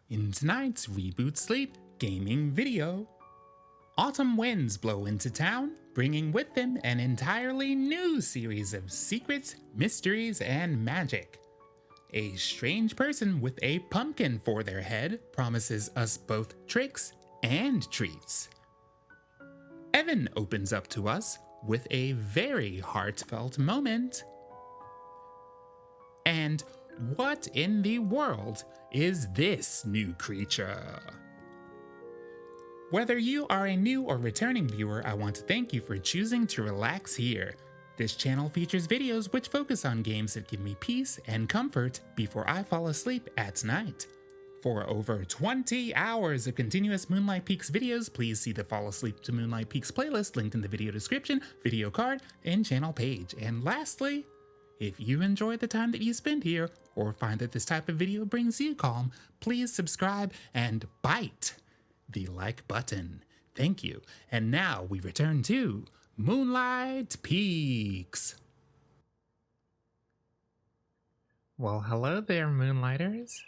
In tonight's Reboot Sleep gaming video, autumn winds blow into town, bringing with them an entirely new series of secrets, mysteries, and magic. A strange person with a pumpkin for their head promises us both tricks and treats. Evan opens up to us with a very heartfelt moment. And what in the world is this new creature? Whether you are a new or returning viewer, I want to thank you for choosing to relax here. This channel features videos which focus on games that give me peace and comfort before I fall asleep at night. For over 20 hours of continuous Moonlight Peaks videos, please see the Fall Asleep to Moonlight Peaks playlist linked in the video description, video card, and channel page. And lastly, if you enjoy the time that you spend here, or find that this type of video brings you calm, please subscribe and bite the like button. Thank you. And now we return to Moonlight Peaks. Well, hello there, Moonlighters.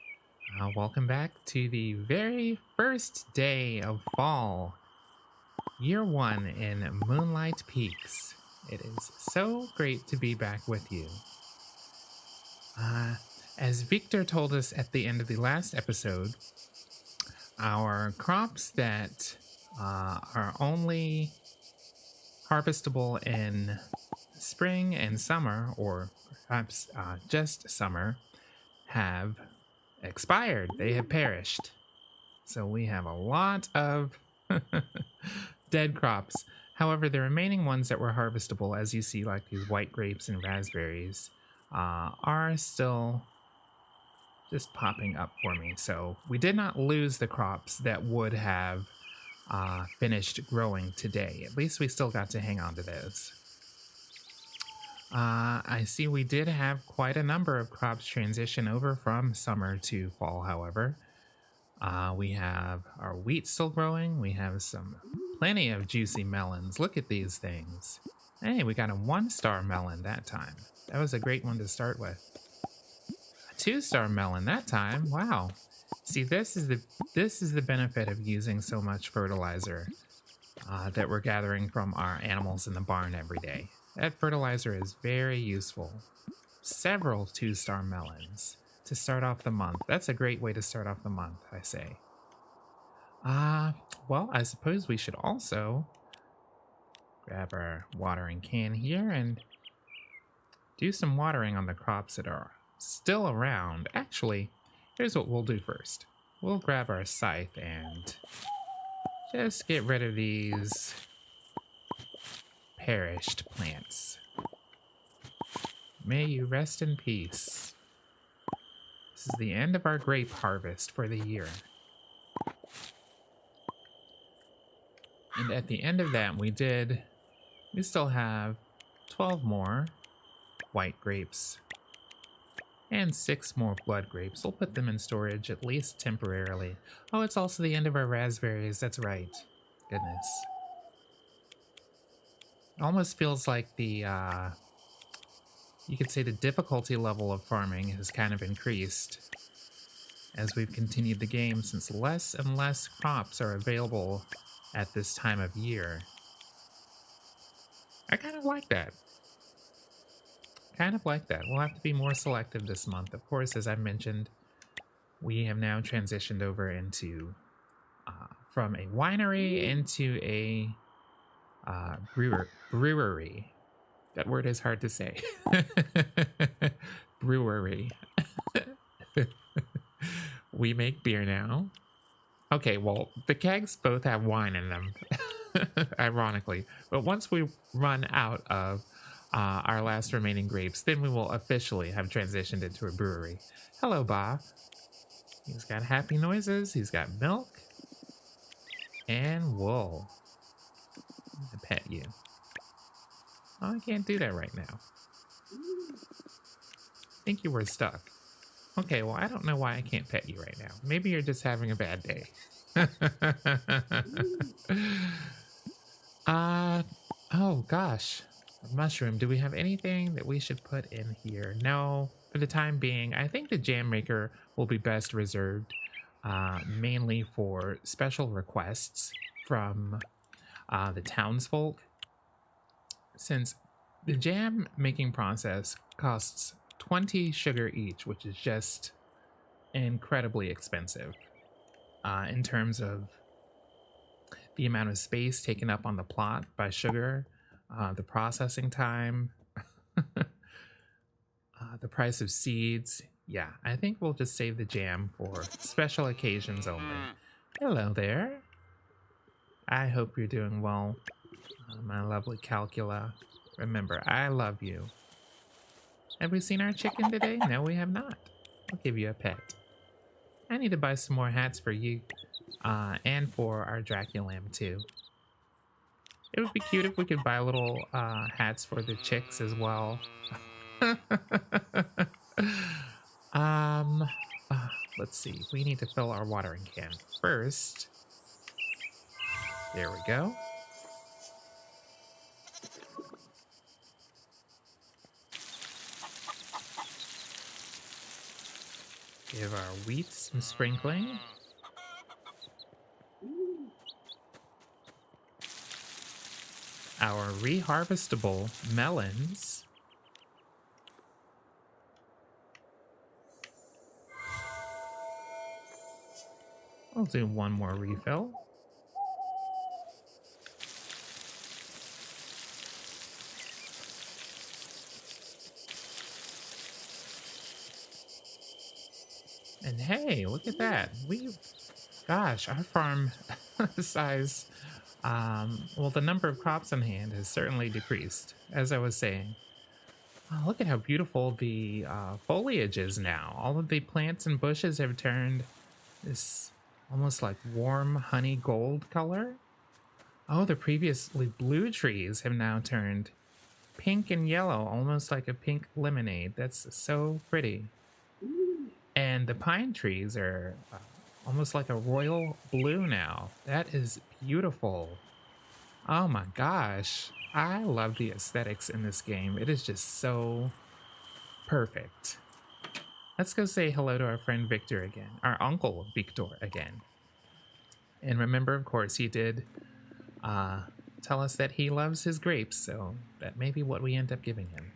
Welcome back to the very first day of fall. Year 1 in Moonlight Peaks. It is so great to be back with you. As Victor told us at the end of the last episode, our crops that are only harvestable in spring and summer, or perhaps just summer, have expired. They have perished. So we have a lot of dead crops. However, the remaining ones that were harvestable, as you see, like these white grapes and raspberries, are still just popping up for me. So we did not lose the crops that would have finished growing today. At least we still got to hang on to those. I see we did have quite a number of crops transition over from summer to fall, however. We have our wheat still growing. We have plenty of juicy melons. Look at these things. Hey, we got a 1-star melon that time. That was a great one to start with. A 2-star melon that time. Wow. See, this is the benefit of using so much fertilizer that we're gathering from our animals in the barn every day. That fertilizer is very useful. Several 2-star melons to start off the month. That's a great way to start off the month, I say. Well, I suppose we should also grab our watering can here and do some watering on the crops that are still around. Actually, here's what we'll do first. We'll grab our scythe and just get rid of these perished plants. May you rest in peace. This is the end of our grape harvest for the year. And at the end of that, we still have 12 more white grapes and 6 more blood grapes. We'll put them in storage, at least temporarily. Oh, it's also the end of our raspberries. That's right. Goodness. It almost feels like you could say the difficulty level of farming has kind of increased as we've continued the game, since less and less crops are available at this time of year. I kind of like that. We'll have to be more selective this month. Of course, as I mentioned, we have now transitioned over into from a winery into a brewery. That word is hard to say. Brewery. We make beer now. Okay, well, the kegs both have wine in them, ironically. But once we run out of our last remaining grapes, then we will officially have transitioned into a brewery. Hello, Ba. He's got happy noises. He's got milk and wool. I'm gonna pet you. Oh, I can't do that right now. I think you were stuck. Okay, well, I don't know why I can't pet you right now. Maybe you're just having a bad day. Oh gosh. A mushroom. Do we have anything that we should put in here? No. For the time being, I think the jam maker will be best reserved mainly for special requests from the townsfolk, since the jam making process costs 20 sugar each, which is just incredibly expensive in terms of the amount of space taken up on the plot by sugar, the processing time, the price of seeds. Yeah, I think we'll just save the jam for special occasions only. Hello there. I hope you're doing well, my lovely Calcula. Remember, I love you. Have we seen our chicken today? No, we have not. I'll give you a pet. I need to buy some more hats for you, and for our Draculam too. It would be cute if we could buy little hats for the chicks as well. um, let's see. We need to fill our watering can first. There we go. Give our wheat some sprinkling. Our reharvestable melons. I'll do one more refill. And hey, look at that. Gosh, our farm size, well, the number of crops on hand has certainly decreased, as I was saying. Oh, look at how beautiful the foliage is now. All of the plants and bushes have turned this almost like warm honey gold color. Oh, the previously blue trees have now turned pink and yellow, almost like a pink lemonade. That's so pretty. And the pine trees are almost like a royal blue now. That is beautiful. Oh my gosh. I love the aesthetics in this game. It is just so perfect. Let's go say hello to our friend Victor again. Our uncle Victor again. And remember, of course, he did tell us that he loves his grapes, so that may be what we end up giving him.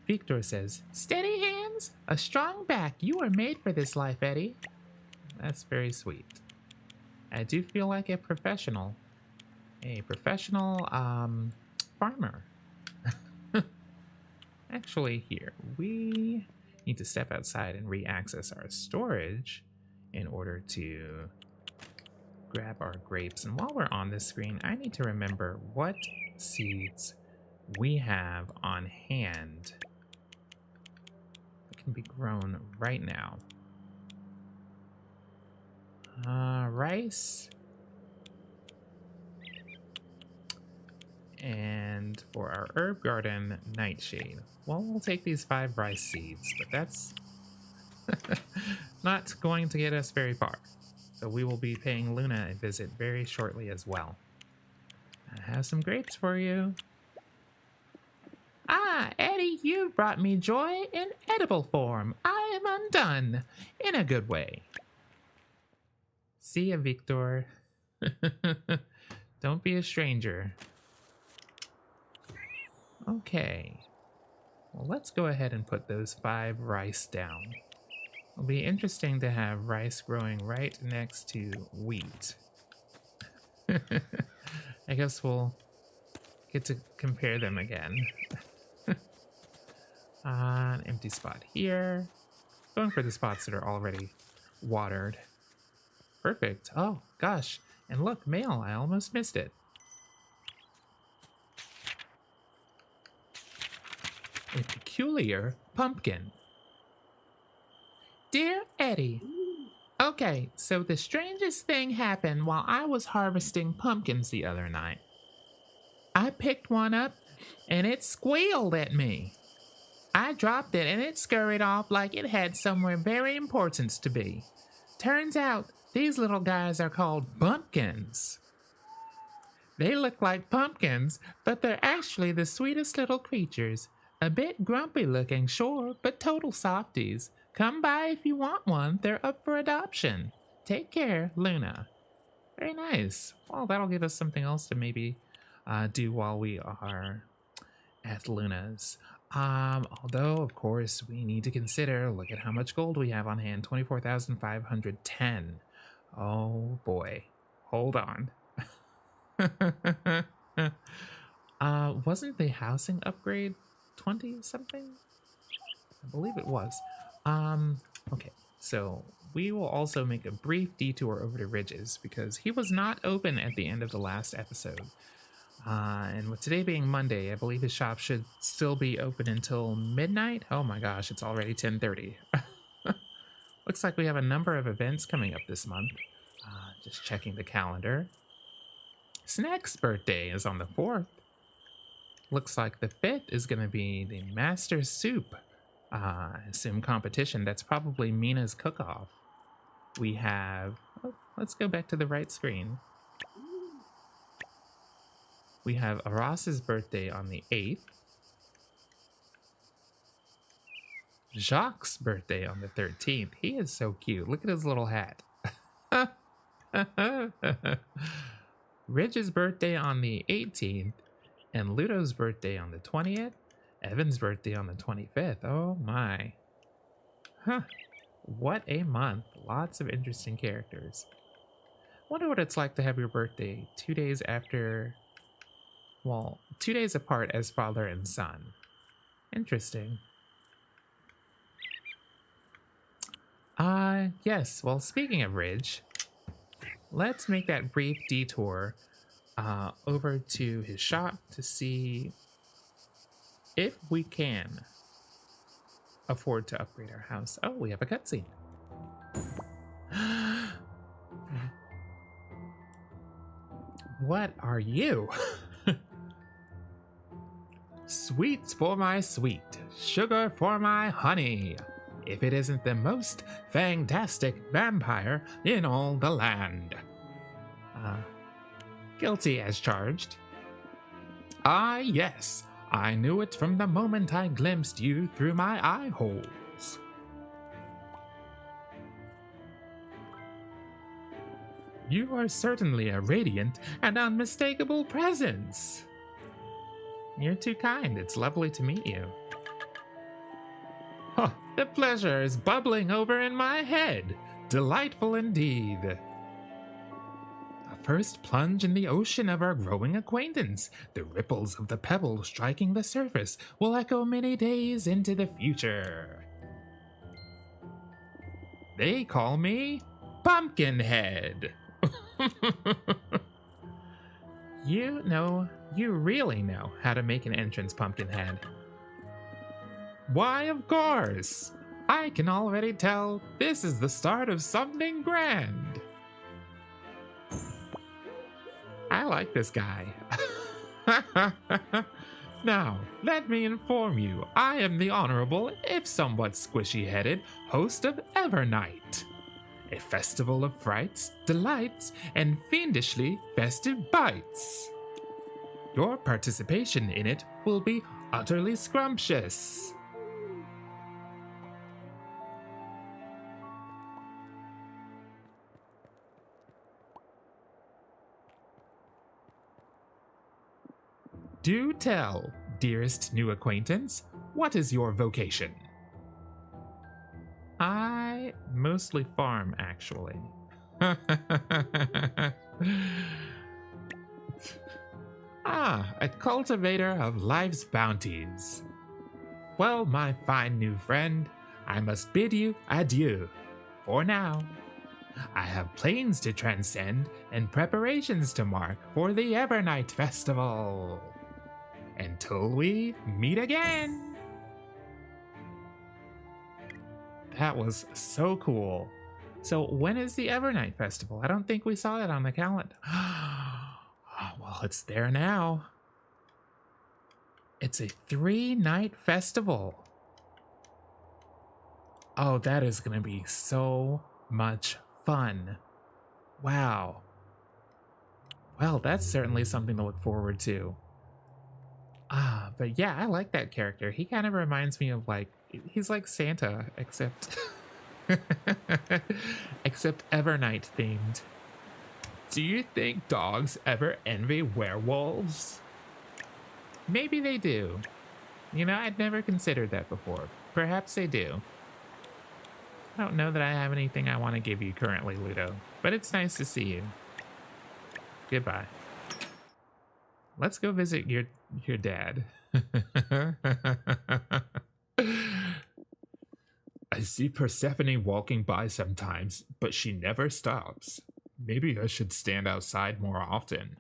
Victor says, "Steady hands, a strong back. You are made for this life, Eddie." That's very sweet. I do feel like a professional farmer. Actually, here, we need to step outside and re-access our storage in order to grab our grapes. And while we're on this screen, I need to remember what seeds we have on hand that can be grown right now. Rice. And for our herb garden, nightshade. Well, we'll take these 5 rice seeds, but that's not going to get us very far. So we will be paying Luna a visit very shortly as well. I have some grapes for you. Ah, Eddie, you've brought me joy in edible form. I am undone, in a good way. See ya, Victor. Don't be a stranger. Okay. Well, let's go ahead and put those 5 rice down. It'll be interesting to have rice growing right next to wheat. I guess we'll get to compare them again. An empty spot here. Going for the spots that are already watered. Perfect. Oh, gosh. And look, mail. I almost missed it. A peculiar pumpkin. Dear Eddie, okay, so the strangest thing happened while I was harvesting pumpkins the other night. I picked one up and it squealed at me. I dropped it and it scurried off like it had somewhere very important to be. Turns out these little guys are called bumpkins. They look like pumpkins, but they're actually the sweetest little creatures. A bit grumpy looking, sure, but total softies. Come by if you want one. They're up for adoption. Take care, Luna. Very nice. Well, that'll give us something else to maybe do while we are at Luna's. Although, of course, we need to consider, look at how much gold we have on hand, 24,510. Oh boy. Hold on. Wasn't the housing upgrade 20 something? I believe it was. Okay, so we will also make a brief detour over to Ridges because he was not open at the end of the last episode. And with today being Monday, I believe his shop should still be open until midnight. Oh my gosh, it's already 10:30. Looks like we have a number of events coming up this month. Just checking the calendar. Snack's birthday is on the 4th. Looks like the 5th is going to be the Master Soup. I assume competition. That's probably Mina's cook-off. We have... Oh, let's go back to the right screen. We have Aras's birthday on the 8th. Jacques' birthday on the 13th. He is so cute. Look at his little hat. Ridge's birthday on the 18th. And Ludo's birthday on the 20th. Evan's birthday on the 25th. Oh my. Huh. What a month. Lots of interesting characters. Wonder what it's like to have your birthday 2 days after... Well, 2 days apart as father and son. Interesting. Yes. Well, speaking of Ridge, let's make that brief detour over to his shop to see if we can afford to upgrade our house. Oh, we have a cutscene. What are you? Sweets for my sweet, sugar for my honey. If it isn't the most fantastic vampire in all the land. Guilty as charged. Ah, yes. I knew it from the moment I glimpsed you through my eye holes. You are certainly a radiant and unmistakable presence. You're too kind. It's lovely to meet you. Huh, the pleasure is bubbling over in my head. Delightful indeed. A first plunge in the ocean of our growing acquaintance. The ripples of the pebble striking the surface will echo many days into the future. They call me Pumpkinhead. You really know how to make an entrance, Pumpkinhead. Why, of course. I can already tell this is the start of something grand. I like this guy. Now, let me inform you, I am the honorable, if somewhat squishy-headed, host of Evernight. A festival of frights, delights, and fiendishly festive bites. Your participation in it will be utterly scrumptious. Do tell, dearest new acquaintance, what is your vocation? I mostly farm, actually. A cultivator of life's bounties. Well, my fine new friend, I must bid you adieu. For now. I have planes to transcend and preparations to mark for the Evernight Festival. Until we meet again. That was so cool. So when is the Evernight Festival? I don't think we saw it on the calendar. Oh, well, it's there now. It's a 3-night festival. Oh, that is going to be so much fun. Wow. Well, that's certainly something to look forward to. But yeah, I like that character. He kind of reminds me of he's like Santa, except Except Evernight themed. Do you think dogs ever envy werewolves? Maybe they do. You know, I'd never considered that before. Perhaps they do. I don't know that I have anything I want to give you currently, Ludo, but it's nice to see you. Goodbye. Let's go visit your dad. I see Persephone walking by sometimes, but she never stops. Maybe I should stand outside more often.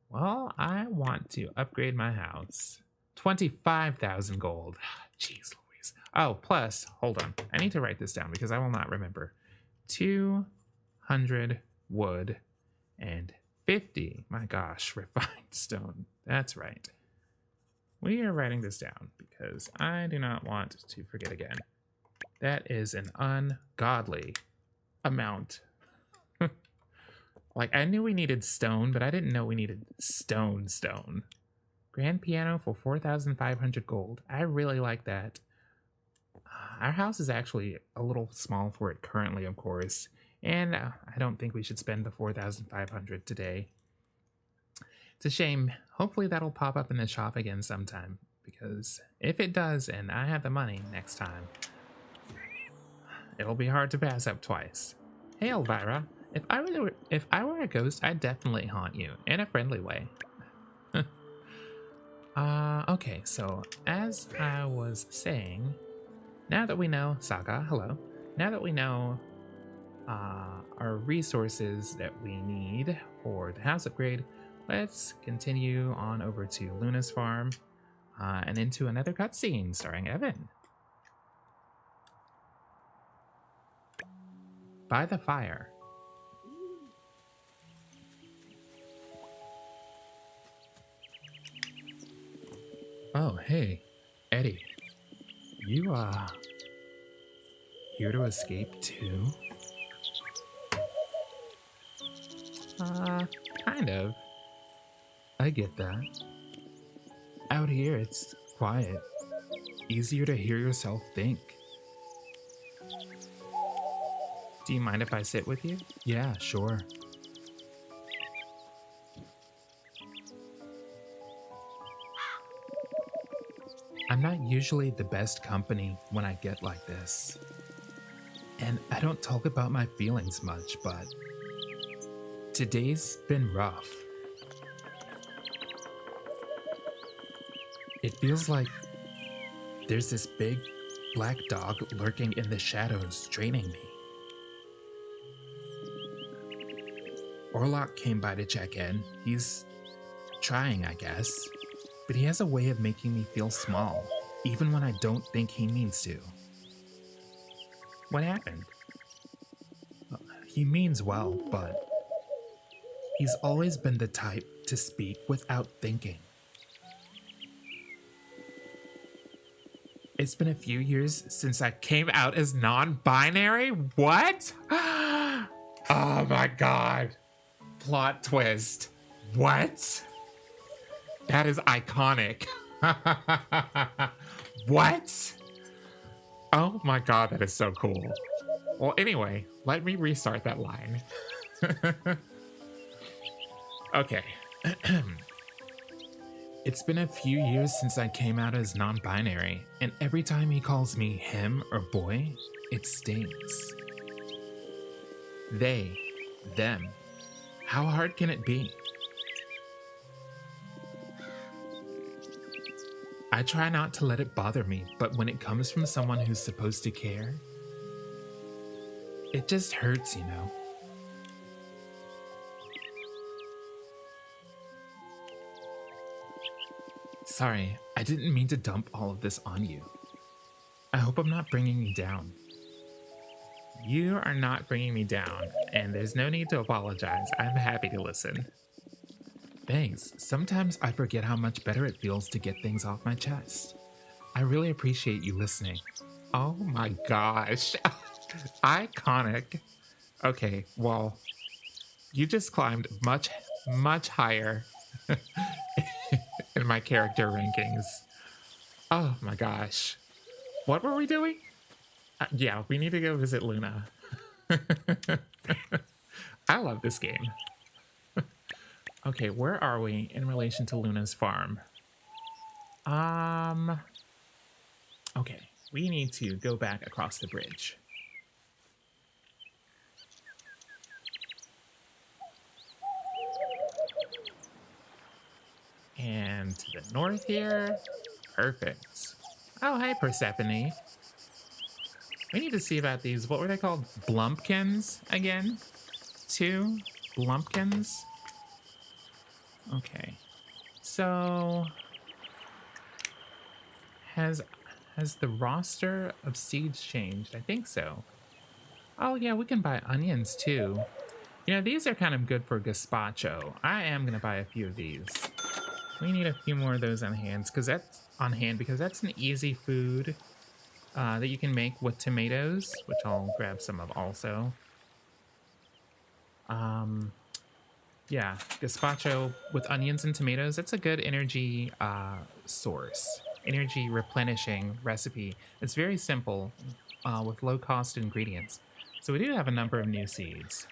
Well, I want to upgrade my house. 25,000 gold. Jeez Louise. Oh, plus, hold on. I need to write this down because I will not remember. 200 wood and 50, my gosh, refined stone. That's right. We are writing this down because I do not want to forget again. That is an ungodly amount. Like, I knew we needed stone, but I didn't know we needed stone. Grand piano for 4,500 gold. I really like that. Our house is actually a little small for it currently, of course. And I don't think we should spend the 4,500 today. It's a shame. Hopefully that'll pop up in the shop again sometime. Because if it does and I have the money next time, it'll be hard to pass up twice. Hey, Elvira. If I were a ghost, I'd definitely haunt you in a friendly way. Okay, so as I was saying, now that we know Saga, hello. Now that we know our resources that we need for the house upgrade, let's continue on over to Luna's farm and into another cutscene starring Evan. By the fire. Oh, hey, Eddie. You, here to escape too? Kind of. I get that. Out here, it's quiet. Easier to hear yourself think. Do you mind if I sit with you? Yeah, sure. I'm not usually the best company when I get like this. And I don't talk about my feelings much, but today's been rough. It feels like there's this big black dog lurking in the shadows, draining me. Orlok came by to check in. He's trying, I guess. But he has a way of making me feel small, even when I don't think he means to. What happened? He means well, but he's always been the type to speak without thinking. It's been a few years since I came out as non-binary? What? Oh my god. Plot twist. What? That is iconic. What? Oh my god, that is so cool. Well, anyway, let me restart that line. Okay. It's been a few years since I came out as non-binary, and every time he calls me him or boy, it stings. They, them. How hard can it be? I try not to let it bother me, but when it comes from someone who's supposed to care, it just hurts, you know. Sorry, I didn't mean to dump all of this on you. I hope I'm not bringing you down. You are not bringing me down, and there's no need to apologize. I'm happy to listen. Thanks. Sometimes I forget how much better it feels to get things off my chest. I really appreciate you listening. Oh my gosh. Iconic. Okay, well, you just climbed much, much higher in my character rankings. Oh my gosh. What were we doing? Yeah, we need to go visit Luna. I love this game. Okay, where are we in relation to Luna's farm? Okay, we need to go back across the bridge. And to the north here. Perfect. Oh, hey, Persephone. We need to see about these. What were they called? Blumpkins again? 2 Blumpkins? Okay. So has the roster of seeds changed? I think so. Oh yeah, we can buy onions too. You know, these are kind of good for gazpacho. I am gonna buy a few of these. We need a few more of those on hand because that's an easy food that you can make with tomatoes, which I'll grab some of also. Um, yeah, gazpacho with onions and tomatoes. That's a good energy source, energy replenishing recipe. It's very simple with low cost ingredients. So we do have a number of new seeds.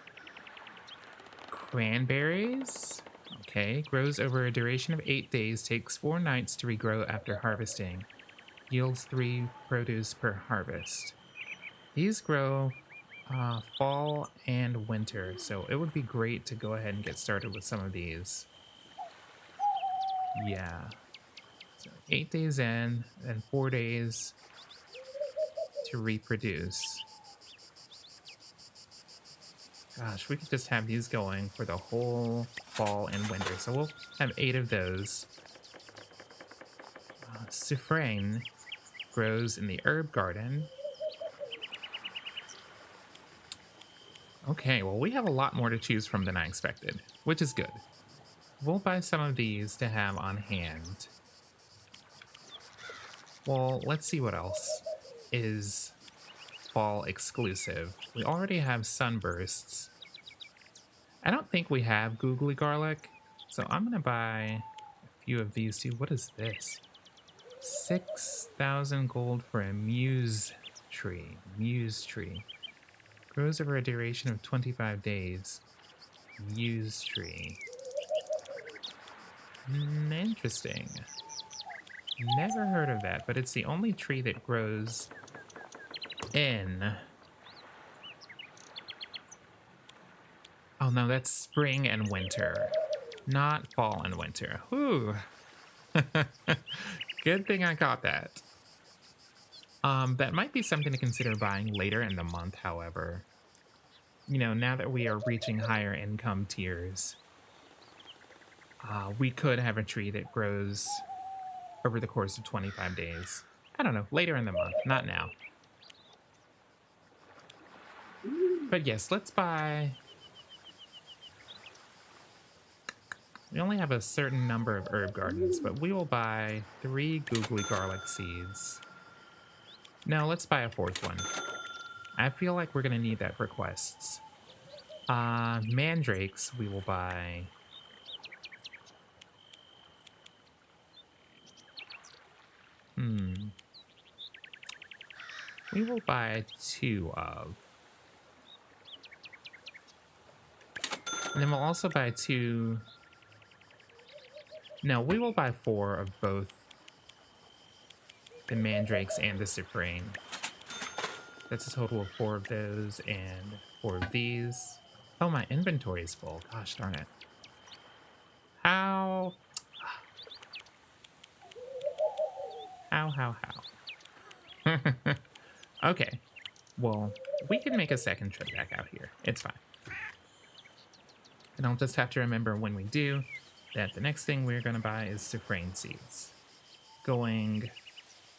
Cranberries. Okay, grows over a duration of 8 days, takes 4 nights to regrow after harvesting, yields 3 produce per harvest. These grow fall and winter, so it would be great to go ahead and get started with some of these. Yeah. So 8 days in, and 4 days to reproduce. Gosh, we could just have these going for the whole fall and winter. So we'll have 8 of those. Suffrain grows in the herb garden. Okay, well, we have a lot more to choose from than I expected, which is good. We'll buy some of these to have on hand. Well, let's see what else is fall exclusive. We already have sunbursts. I don't think we have googly garlic, so I'm gonna buy a few of these too. What is this? 6,000 gold for a muse tree. Muse tree. Grows over a duration of 25 days. Muse tree. Interesting. Never heard of that, but it's the only tree that grows in... Oh no, that's spring and winter, not fall and winter. Whew. Good thing I caught that. That might be something to consider buying later in the month, however. You know, now that we are reaching higher income tiers, we could have a tree that grows over the course of 25 days. I don't know, later in the month, not now. But yes, let's buy... We only have a certain number of herb gardens, but we will buy 3 googly garlic seeds. No, let's buy a 4th one. I feel like we're going to need that for quests. Mandrakes, we will buy... We will buy 2 of. And then we'll also buy 2... No, we will buy 4 of both the mandrakes and the cyprine. That's a total of 4 of those and 4 of these. Oh, my inventory is full. Gosh darn it. How? How? Okay. Well, we can make a second trip back out here. It's fine. And I'll just have to remember when we do that the next thing we're going to buy is cyprine seeds. Going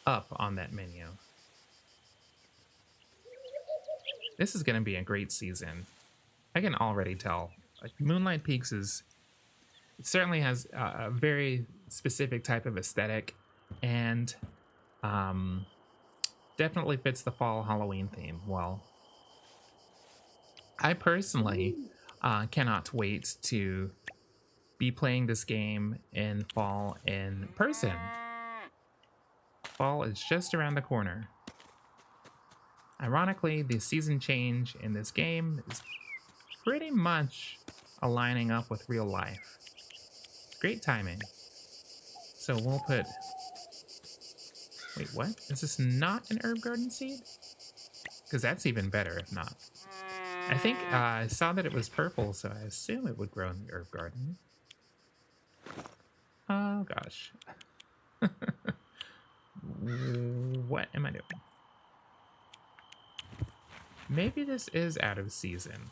up on that menu. This is going to be a great season. I can already tell. Like, Moonlight Peaks is... It certainly has a very specific type of aesthetic, and definitely fits the fall Halloween theme well. I personally cannot wait to be playing this game in fall in person. Fall is just around the corner. Ironically, the season change in this game is pretty much aligning up with real life. Great timing. So we'll put... Wait, what? Is this not an herb garden seed? Because that's even better if not. I think I saw that it was purple, so I assume it would grow in the herb garden. Oh, gosh. What am I doing? Maybe this is out of season.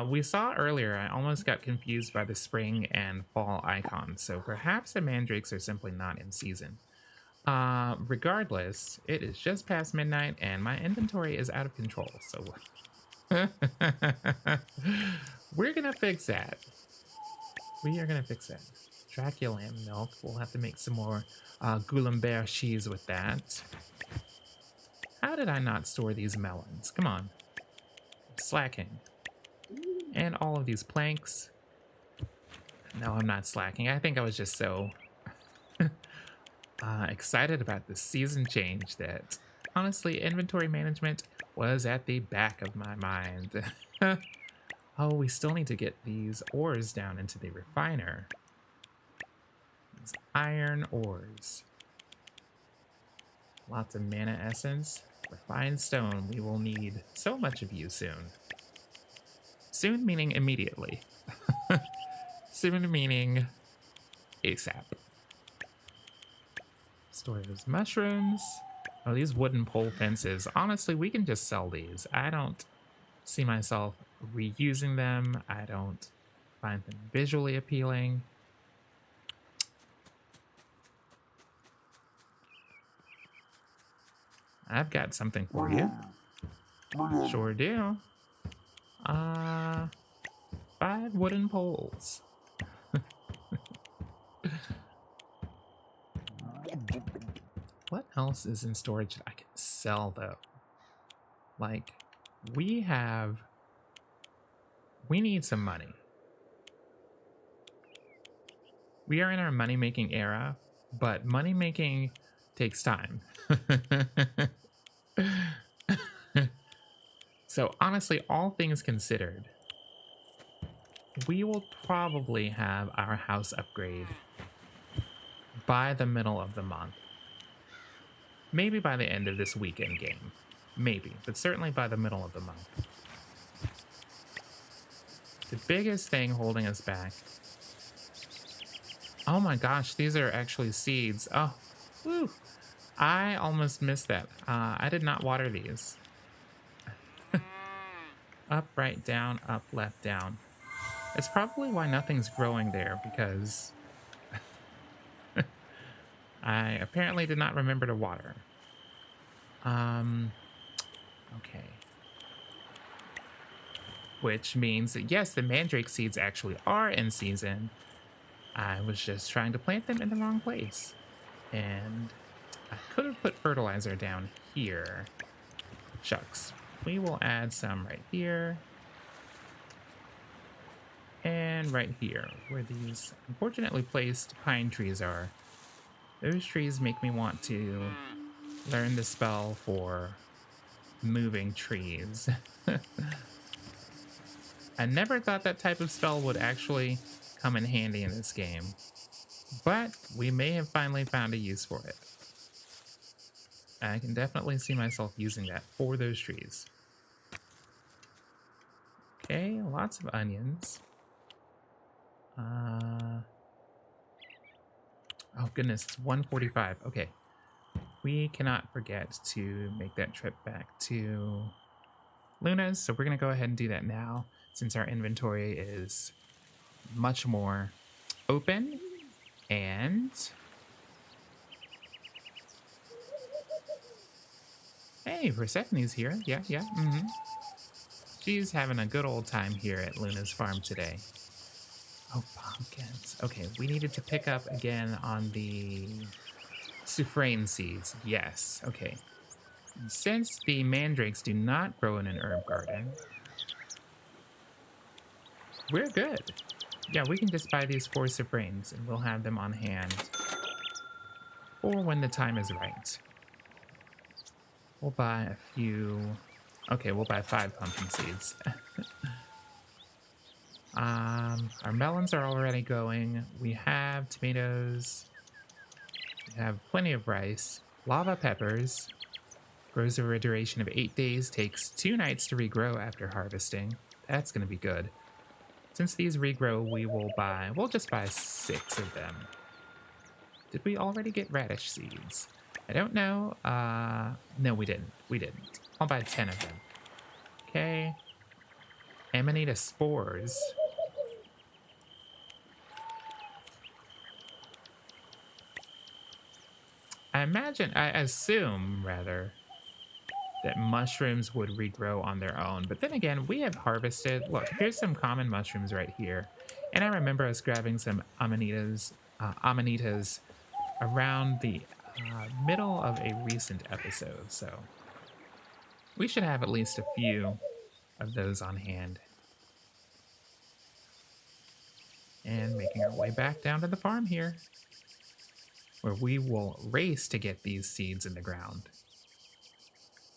We saw earlier, I almost got confused by the spring and fall icons, so perhaps the mandrakes are simply not in season. Regardless, it is just past midnight and my inventory is out of control, so we're gonna fix that. We are gonna fix that. Dracula milk. We'll have to make some more Goulamber cheese with that. How did I not store these melons? Come on. Slacking. And all of these planks. No, I'm not slacking. I think I was just so excited about the season change that honestly inventory management was at the back of my mind. Oh, we still need to get these ores down into the refiner. These iron ores. Lots of mana essence. Refined stone. We will need so much of you soon. Soon meaning immediately. Soon meaning ASAP. Store those mushrooms. Oh, these wooden pole fences. Honestly, we can just sell these. I don't see myself reusing them. I don't find them visually appealing. I've got something for you. Sure do. 5 wooden poles. What else is in storage that I can sell, though? Like, we need some money. We are in our money-making era, but money-making takes time. So, honestly, all things considered, we will probably have our house upgrade by the middle of the month. Maybe by the end of this weekend game. Maybe, but certainly by the middle of the month. The biggest thing holding us back... Oh my gosh, these are actually seeds. Oh, woo! I almost missed that. I did not water these. Up, right, down, up, left, down. It's probably why nothing's growing there, because I apparently did not remember to water. Okay. Which means that, yes, the mandrake seeds actually are in season. I was just trying to plant them in the wrong place. And I could have put fertilizer down here. Shucks. We will add some right here. And right here, where these unfortunately placed pine trees are. Those trees make me want to learn the spell for moving trees. I never thought that type of spell would actually come in handy in this game, but we may have finally found a use for it. I can definitely see myself using that for those trees. Okay, lots of onions. Oh goodness, it's 1:45. Okay. We cannot forget to make that trip back to Luna's, so we're going to go ahead and do that now, since our inventory is much more open. And... Hey, Persephone's here. Yeah. She's having a good old time here at Luna's farm today. Oh, pumpkins. Okay, we needed to pick up again on the Soufraine seeds. Yes, okay. Since the mandrakes do not grow in an herb garden, we're good. Yeah, we can just buy these 4 Soufraines and we'll have them on hand for when the time is right. We'll buy a few. Okay, we'll buy 5 pumpkin seeds. Our melons are already going. We have tomatoes. We have plenty of rice. Lava peppers. Grows over a duration of 8 days. Takes 2 nights to regrow after harvesting. That's going to be good. Since these regrow, we'll just buy 6 of them. Did we already get radish seeds? I don't know. No, we didn't. We didn't. I'll buy 10 of them. Okay. Amanita spores. I assume, rather, that mushrooms would regrow on their own. But then again, we have harvested. Look, here's some common mushrooms right here. And I remember us grabbing some amanitas around the middle of a recent episode. So we should have at least a few of those on hand. And making our way back down to the farm here, where we will race to get these seeds in the ground.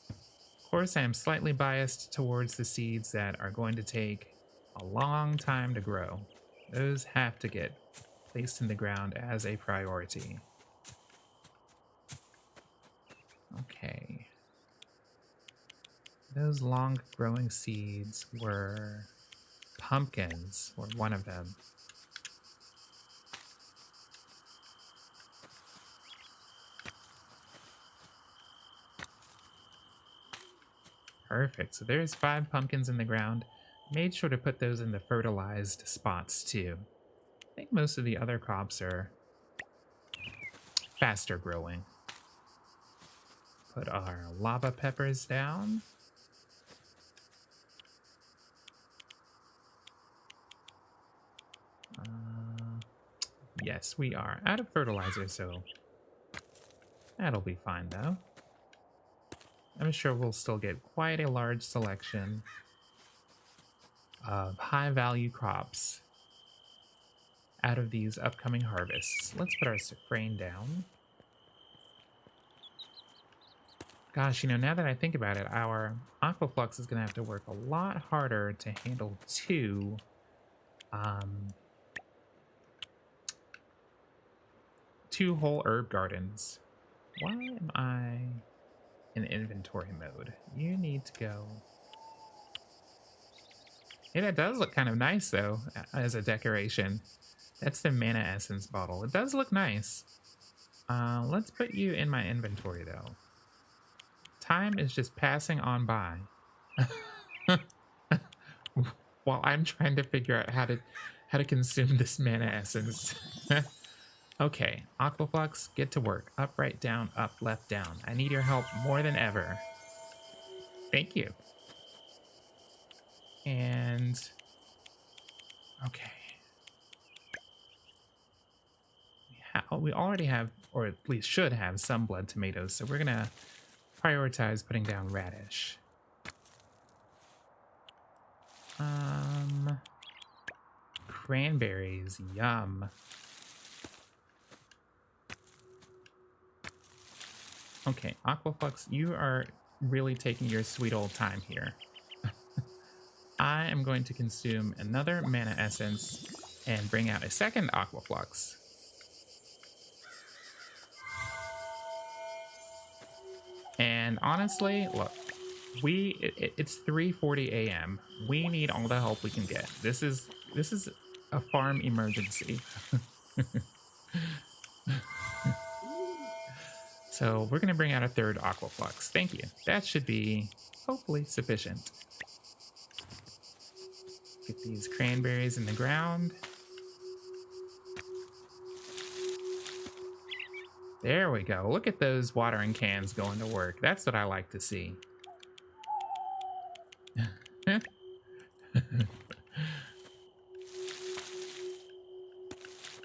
Of course, I am slightly biased towards the seeds that are going to take a long time to grow. Those have to get placed in the ground as a priority. Okay. Those long-growing seeds were pumpkins, or one of them. Perfect. So there's 5 pumpkins in the ground. Made sure to put those in the fertilized spots too. I think most of the other crops are faster growing. Put our lava peppers down. Yes, we are out of fertilizer, so that'll be fine though. I'm sure we'll still get quite a large selection of high-value crops out of these upcoming harvests. Let's put our safrane down. Gosh, now that I think about it, our aquaflux is going to have to work a lot harder to handle 2 whole herb gardens. Why am I in inventory mode? You need to go. Hey, that does look kind of nice though, as a decoration. That's the mana essence bottle. It does look nice. Let's put you in my inventory though. Time is just passing on by while I'm trying to figure out how to consume this mana essence. Okay, Aquaflux, get to work. Up, right, down, up, left, down. I need your help more than ever. Thank you. And okay, we already have, or at least should have, some blood tomatoes, so we're gonna prioritize putting down radish. Cranberries, yum. Okay, Aquaflux, you are really taking your sweet old time here. I am going to consume another mana essence and bring out a second Aquaflux. And honestly, look, it's 3:40 a.m. We need all the help we can get. This is a farm emergency. So we're going to bring out a third Aquaflux. Thank you. That should be hopefully sufficient. Get these cranberries in the ground. There we go. Look at those watering cans going to work. That's what I like to see.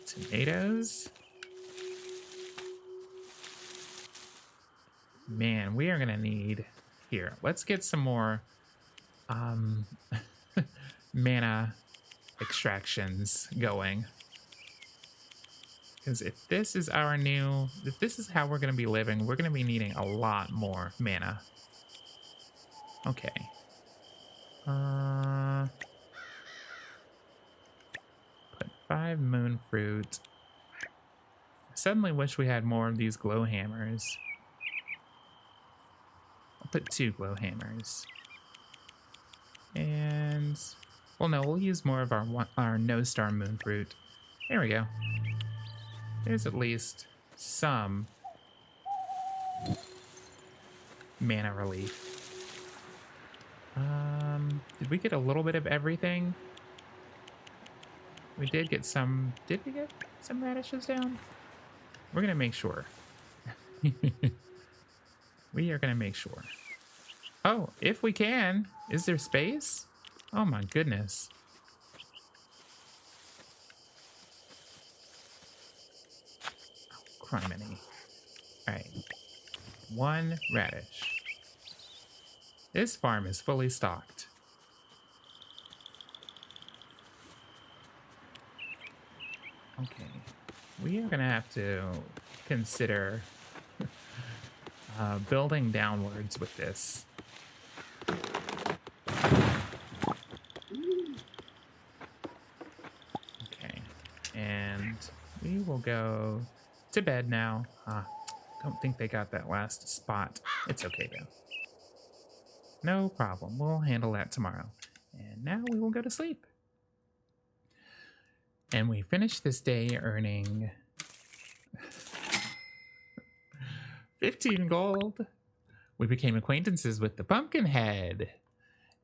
Tomatoes. Man, we are gonna need here. Let's get some more mana extractions going. Because if this is how we're going to be living, we're going to be needing a lot more mana. Okay. Put 5 moon fruit. I suddenly wish we had more of these glow hammers. I'll put 2 glow hammers. And, well, no, we'll use more of our no star moon fruit. There we go. There's at least some mana relief. Did we get a little bit of everything? We did get some. Did we get some radishes down? We're gonna make sure. We are gonna make sure. Oh, if we can. Is there space? Oh my goodness. Oh, criminy. Alright. 1 radish. This farm is fully stocked. Okay. We are gonna have to consider building downwards with this. Okay, and we will go to bed now. Don't think they got that last spot. It's okay though. No problem. We'll handle that tomorrow. And now we will go to sleep. And we finished this day earning 15 gold. We became acquaintances with the Pumpkinhead.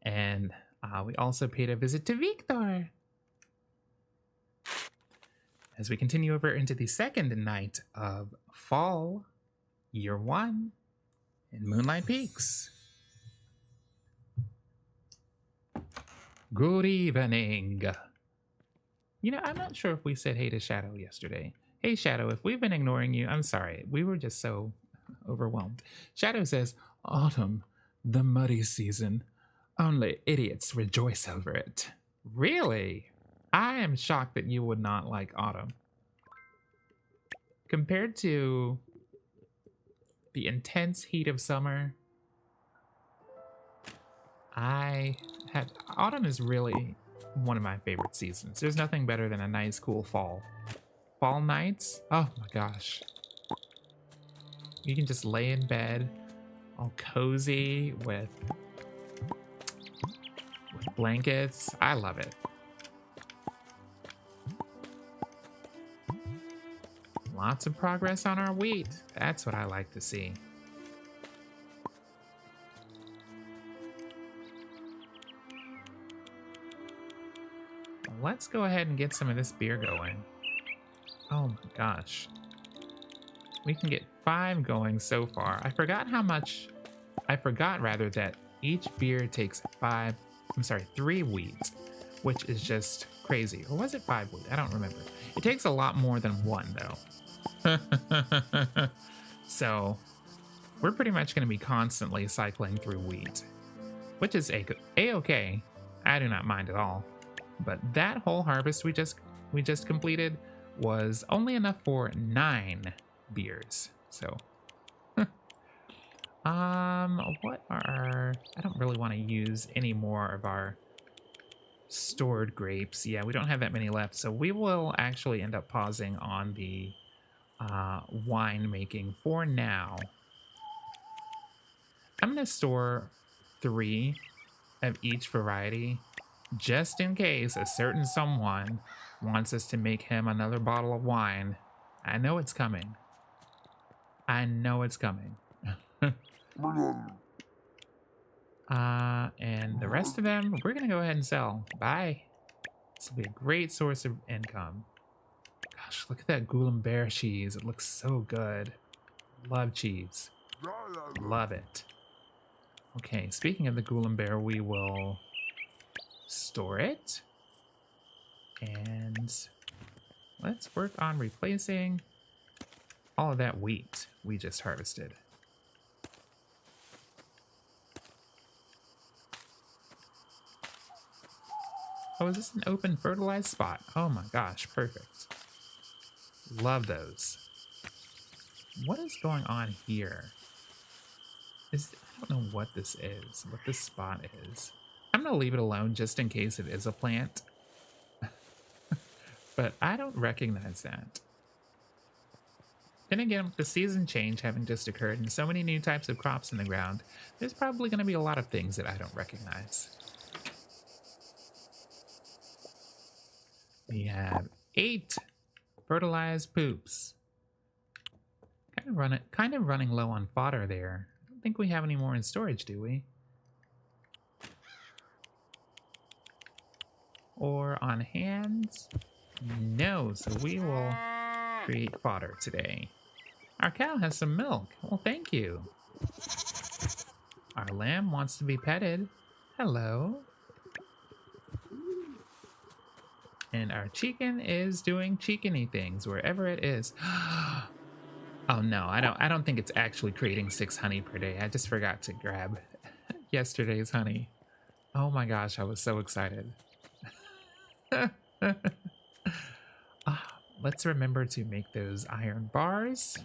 And we also paid a visit to Victor. As we continue over into the second night of fall, year 1 in Moonlight Peaks. Good evening. You know, I'm not sure if we said hey to Shadow yesterday. Hey, Shadow, if we've been ignoring you, I'm sorry. We were just so overwhelmed. Shadow says, autumn, the muddy season. Only idiots rejoice over it. Really? I am shocked that you would not like autumn. Compared to the intense heat of summer, autumn is really one of my favorite seasons. There's nothing better than a nice cool fall. Fall nights, oh my gosh. You can just lay in bed, all cozy with blankets. I love it. Lots of progress on our wheat. That's what I like to see. Let's go ahead and get some of this beer going. Oh my gosh. We can get 5 going so far. I forgot rather that each beer takes 3 wheat, which is just crazy. Or was it 5 wheat? I don't remember. It takes a lot more than 1 though. So we're pretty much going to be constantly cycling through wheat, which is a-okay. I do not mind at all. But that whole harvest we just completed was only enough for 9 beers. So, what are I don't really want to use any more of our stored grapes. Yeah, we don't have that many left, so we will actually end up pausing on the wine making for now. I'm gonna store 3 of each variety just in case a certain someone wants us to make him another bottle of wine. I know it's coming. I know it's coming. And the rest of them, we're going to go ahead and sell. Bye. This will be a great source of income. Gosh, look at that Ghoulam Bear cheese. It looks so good. Love cheese. Love it. Okay, speaking of the Ghoulam Bear, we will store it. And let's work on replacing all of that wheat we just harvested. Oh, is this an open fertilized spot? Oh my gosh, perfect. Love those. What is going on here? I don't know what this is, what this spot is. I'm gonna leave it alone just in case it is a plant. But I don't recognize that. Then again, with the season change having just occurred and so many new types of crops in the ground, there's probably going to be a lot of things that I don't recognize. We have 8 fertilized poops. Kind of running low on fodder there. I don't think we have any more in storage, do we? Or on hand? No, so we will create fodder today. Our cow has some milk. Well, thank you. Our lamb wants to be petted. Hello. And our chicken is doing chickeny things wherever it is. Oh no, I don't think it's actually creating 6 honey per day. I just forgot to grab yesterday's honey. Oh my gosh, I was so excited. Let's remember to make those iron bars.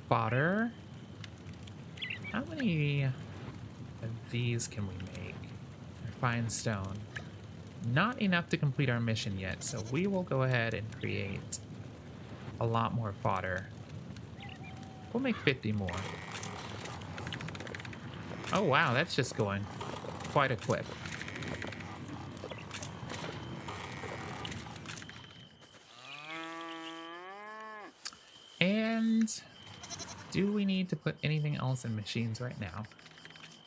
Fodder. How many of these can we make? Refined stone. Not enough to complete our mission yet, so we will go ahead and create a lot more fodder. We'll make 50 more. Oh wow, that's just going quite a clip. And do we need to put anything else in machines right now?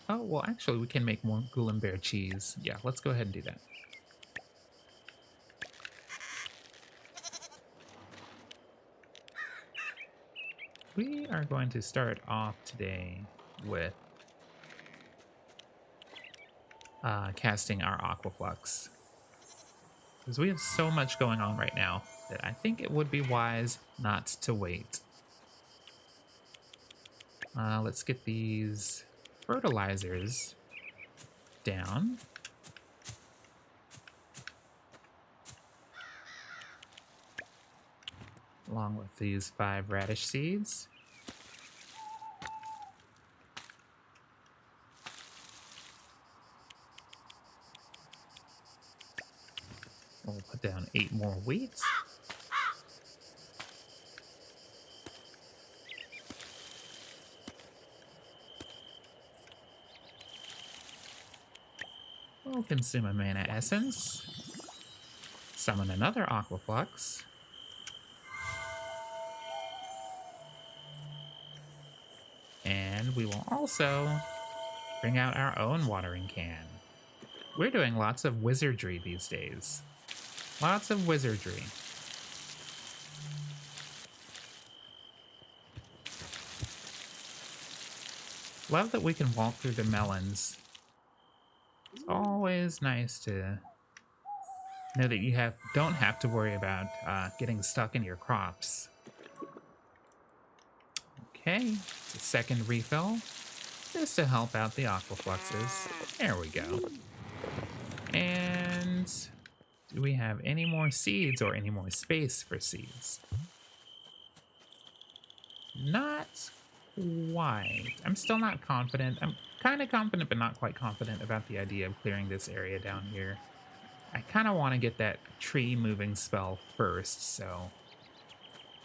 Oh, well, actually, we can make more Bear cheese. Yeah, let's go ahead and do that. We are going to start off today with casting our Aquaflux. Because we have so much going on right now that I think it would be wise not to wait. Let's get these fertilizers down. Along with these 5 radish seeds. We'll put down 8 more wheat. We'll consume a mana essence. Summon another Aquaflux. And we will also bring out our own watering can. We're doing lots of wizardry these days. Lots of wizardry. Love that we can walk through the melons. It's always nice to know that you don't have to worry about getting stuck in your crops. Okay, it's a second refill, just to help out the Aquafluxes. There we go. And do we have any more seeds or any more space for seeds? Not quite. I'm still not confident. I'm kind of confident, but not quite confident about the idea of clearing this area down here. I kind of want to get that tree moving spell first, so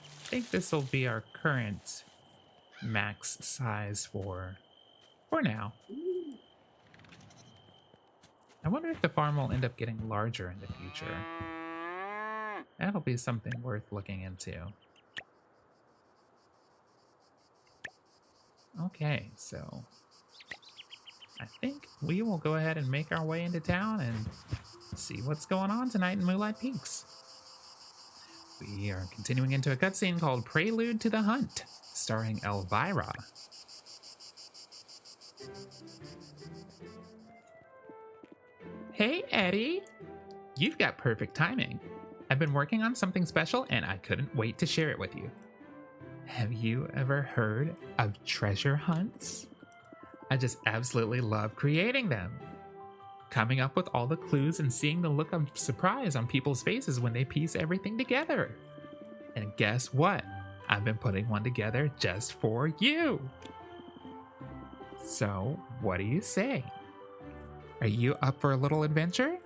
I think this will be our current max size for now. I wonder if the farm will end up getting larger in the future. That'll be something worth looking into. Okay, so I think we will go ahead and make our way into town and see what's going on tonight in Moonlight Peaks. We are continuing into a cutscene called Prelude to the Hunt, starring Elvira. Hey, Eddie. You've got perfect timing. I've been working on something special and I couldn't wait to share it with you. Have you ever heard of treasure hunts? I just absolutely love creating them. coming up with all the clues and seeing the look of surprise on people's faces when they piece everything together. And guess what? I've been putting one together just for you. So, what do you say? Are you up for a little adventure?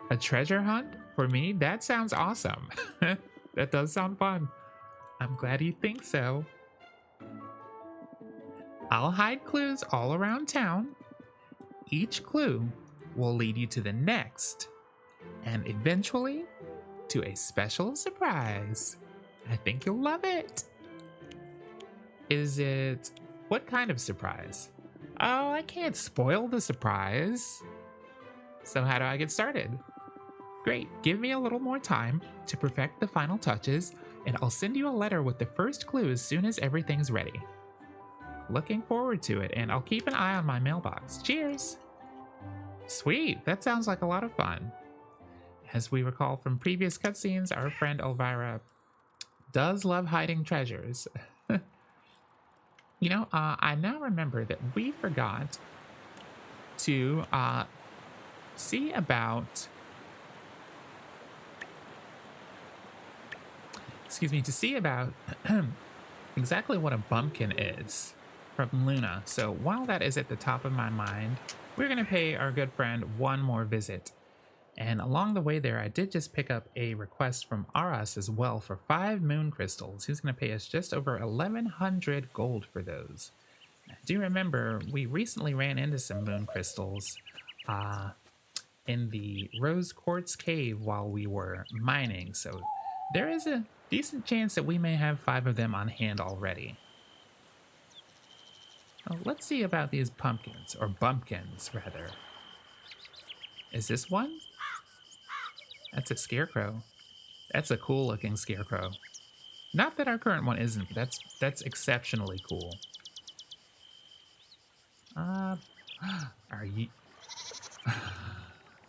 A treasure hunt? For me, that sounds awesome. That does sound fun. I'm glad you think so. I'll hide clues all around town. Each clue will lead you to the next, and eventually to a special surprise. I think you'll love it. Is it... what kind of surprise? Oh, I can't spoil the surprise. So how do I get started? Great, give me a little more time to perfect the final touches, and I'll send you a letter with the first clue as soon as everything's ready. Looking forward to it, and I'll keep an eye on my mailbox. Cheers! Sweet, that sounds like a lot of fun. As we recall from previous cutscenes, our friend Elvira does love hiding treasures. You know, I now remember that we forgot to see about... to see about exactly what a bumpkin is from Luna. So while that is at the top of my mind, we're going to pay our good friend one more visit. And along the way there, I did just pick up a request from Aras as well for 5 moon crystals. He's going to pay us just over 1,100 gold for those. I do remember we recently ran into some moon crystals in the Rose Quartz Cave while we were mining. So there is a decent chance that we may have 5 of them on hand already. Well, let's see about these pumpkins, or bumpkins, rather. Is this one? That's a scarecrow. That's a cool looking scarecrow. Not that our current one isn't, but that's exceptionally cool. Are you...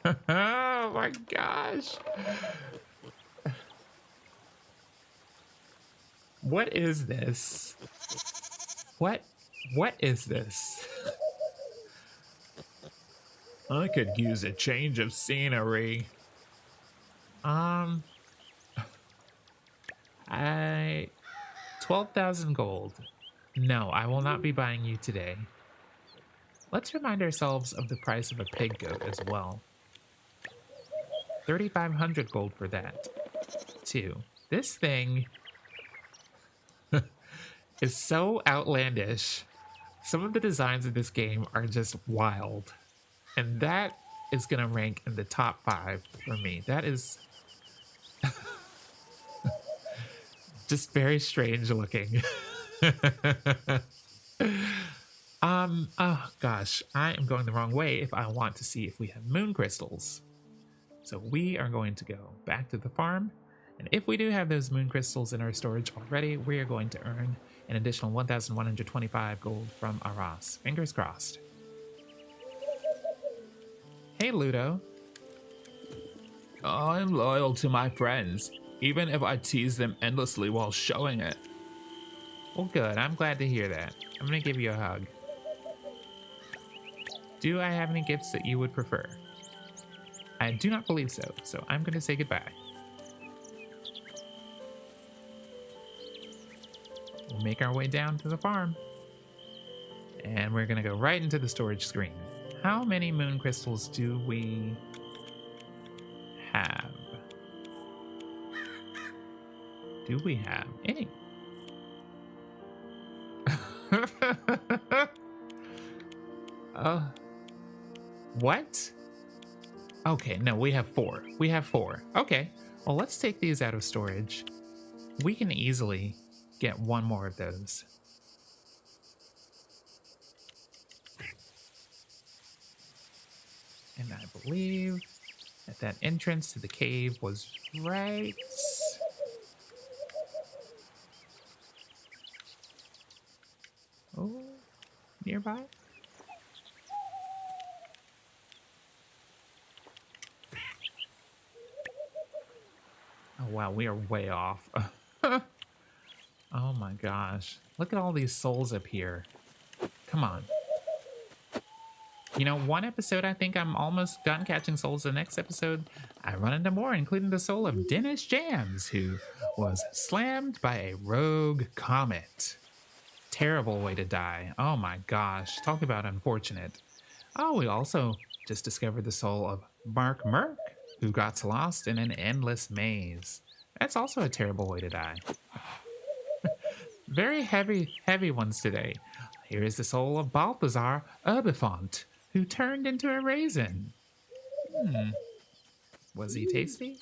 Oh my gosh! What is this? What is this? I could use a change of scenery. 12,000 gold. No, I will not be buying you today. Let's remind ourselves of the price of a pig goat as well. 3,500 gold for that, too. This thing is so outlandish. Some of the designs of this game are just wild. And that is going to rank in the top 5 for me. That is just very strange looking. Oh gosh, I am going the wrong way if I want to see if we have moon crystals. So we are going to go back to the farm, and if we do have those moon crystals in our storage already, we are going to earn an additional 1,125 gold from Aras. Fingers crossed. Hey Ludo. I'm loyal to my friends, even if I tease them endlessly while showing it. Well good, I'm glad to hear that. I'm gonna give you a hug. Do I have any gifts that you would prefer? I do not believe so, so I'm going to say goodbye. We'll make our way down to the farm. And we're going to go right into the storage screen. How many moon crystals do we have? Do we have any? What? Okay, no, we have 4. We have 4. Okay, well, let's take these out of storage. We can easily get one more of those. And I believe that that entrance to the cave was right... Oh, nearby? Oh, wow, we are way off. Oh my gosh. Look at all these souls up here. Come on. One episode I think I'm almost done catching souls. The next episode, I run into more, including the soul of Dennis Jams, who was slammed by a rogue comet. Terrible way to die. Oh my gosh. Talk about unfortunate. Oh, we also just discovered the soul of Mark Merck, who got lost in an endless maze. That's also a terrible way to die. Very heavy ones today. Here is the soul of Balthazar Herbifont, who turned into a raisin. Was he tasty?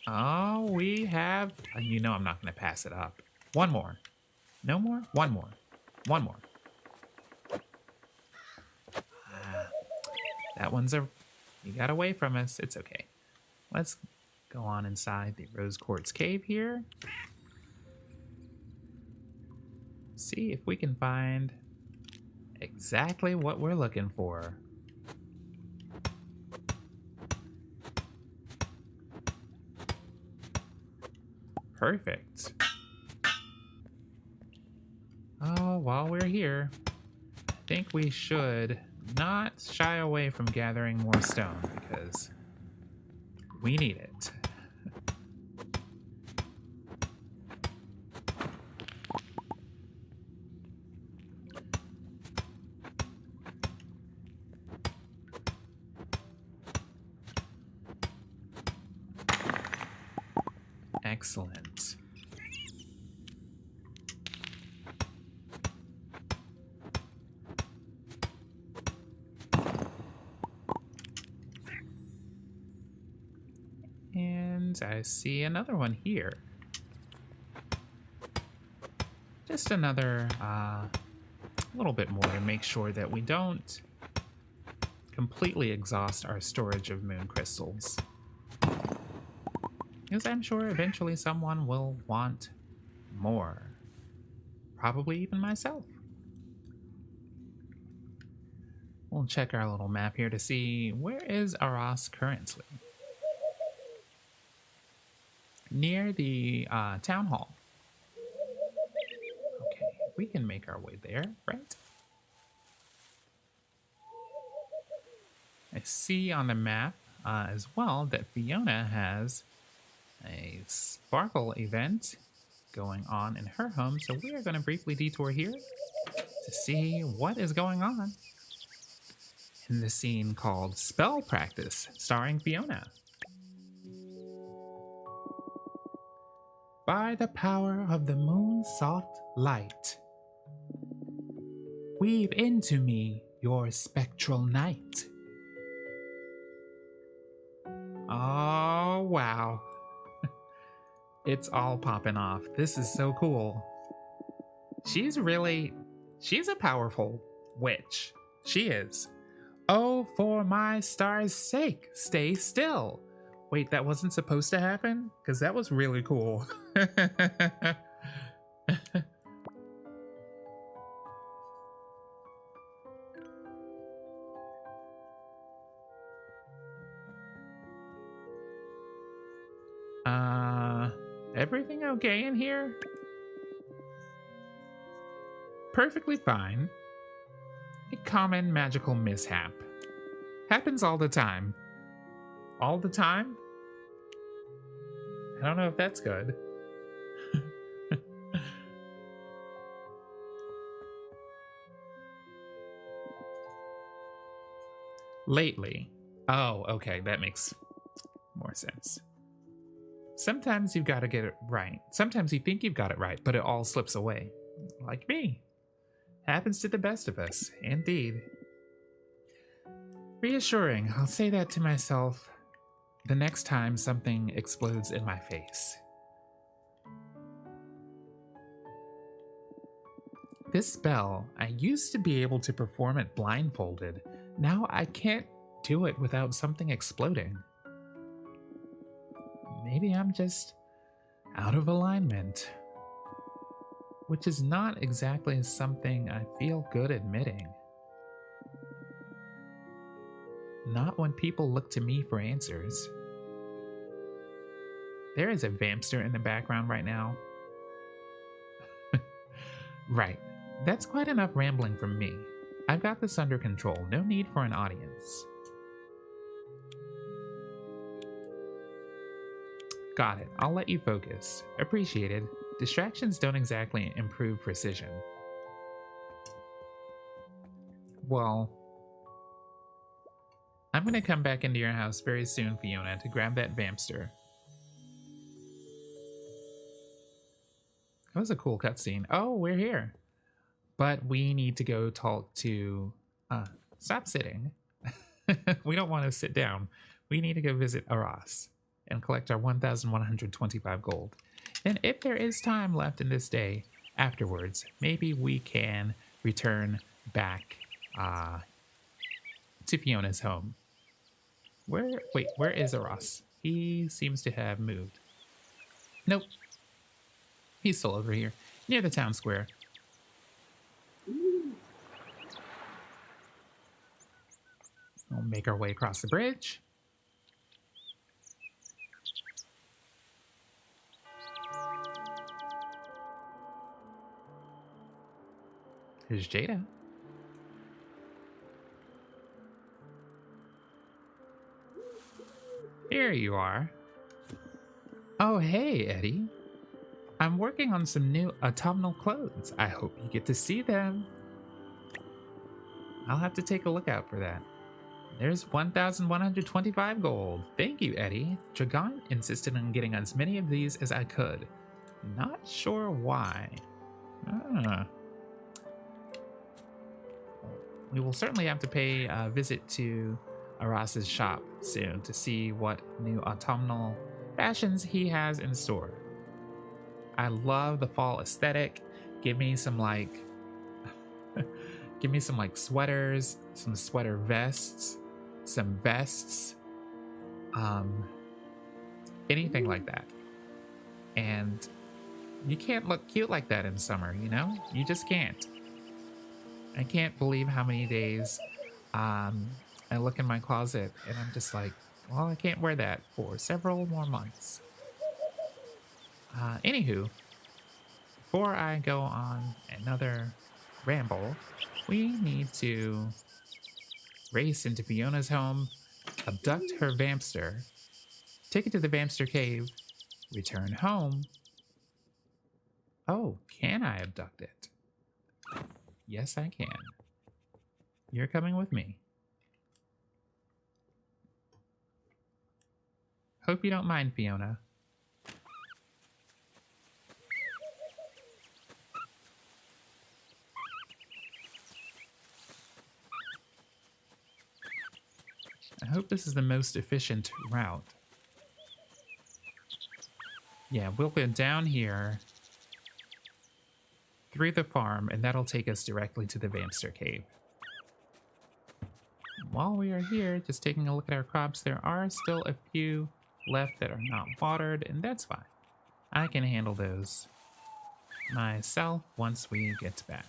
Oh, we have... I'm not going to pass it up. One more. No more? One more. One more. That one's You got away from us. It's okay. Let's go on inside the Rose Quartz Cave here. See if we can find exactly what we're looking for. Perfect. Oh, while we're here, I think we should not shy away from gathering more stone because we need it. Excellent. And I see another one here. Just another little bit more to make sure that we don't completely exhaust our storage of moon crystals. Because I'm sure eventually someone will want more. Probably even myself. We'll check our little map here to see where is Aras currently. Near the town hall. Okay, we can make our way there, right? I see on the map as well that Fiona has a sparkle event going on in her home, so we are going to briefly detour here to see what is going on in the scene called Spell Practice, starring Fiona. By the power of the moon's soft light, weave into me your spectral night. Oh, wow. It's all popping off. This is so cool. She's a powerful witch. She is. Oh, for my star's sake, stay still. Wait, that wasn't supposed to happen? Because that was really cool. Everything okay in here? Perfectly fine. A common magical mishap. Happens all the time. All the time? I don't know if that's good. Lately. Oh, okay, that makes more sense. Sometimes you've got to get it right. Sometimes you think you've got it right, but it all slips away. Like me. Happens to the best of us, indeed. Reassuring, I'll say that to myself the next time something explodes in my face. This spell, I used to be able to perform it blindfolded. Now I can't do it without something exploding. Maybe I'm just out of alignment. Which is not exactly something I feel good admitting. Not when people look to me for answers. There is a vampster in the background right now. Right. That's quite enough rambling from me. I've got this under control. No need for an audience. Got it. I'll let you focus. Appreciated. Distractions don't exactly improve precision. Well, I'm going to come back into your house very soon, Fiona, to grab that vampster. That was a cool cutscene. Oh, we're here. But we need to go talk to... stop sitting. We don't want to sit down. We need to go visit Aras and collect our 1,125 gold. And if there is time left in this day afterwards, maybe we can return back to Fiona's home. Where is Aras? He seems to have moved. Nope. He's still over here, near the town square. We'll make our way across the bridge. Here's Jada. Here you are. Oh, hey, Eddie. I'm working on some new autumnal clothes. I hope you get to see them. I'll have to take a look out for that. There's 1,125 gold. Thank you, Eddie. Dragon insisted on getting as many of these as I could. Not sure why. We will certainly have to pay a visit to Aras's shop soon to see what new autumnal fashions he has in store. I love the fall aesthetic. Give me some like sweaters, some sweater vests, some vests, anything like that. And you can't look cute like that in summer, you know? You just can't. I can't believe how many days I look in my closet and I'm just like, well, I can't wear that for several more months. Anywho, before I go on another ramble, we need to race into Fiona's home, abduct her vampster, take it to the vampster cave, return home. Oh, can I abduct it? Yes, I can. You're coming with me. Hope you don't mind, Fiona. I hope this is the most efficient route. Yeah, we'll go down here through the farm, and that'll take us directly to the vampster cave. While we are here, just taking a look at our crops, there are still a few left that are not watered, and that's fine. I can handle those myself once we get back.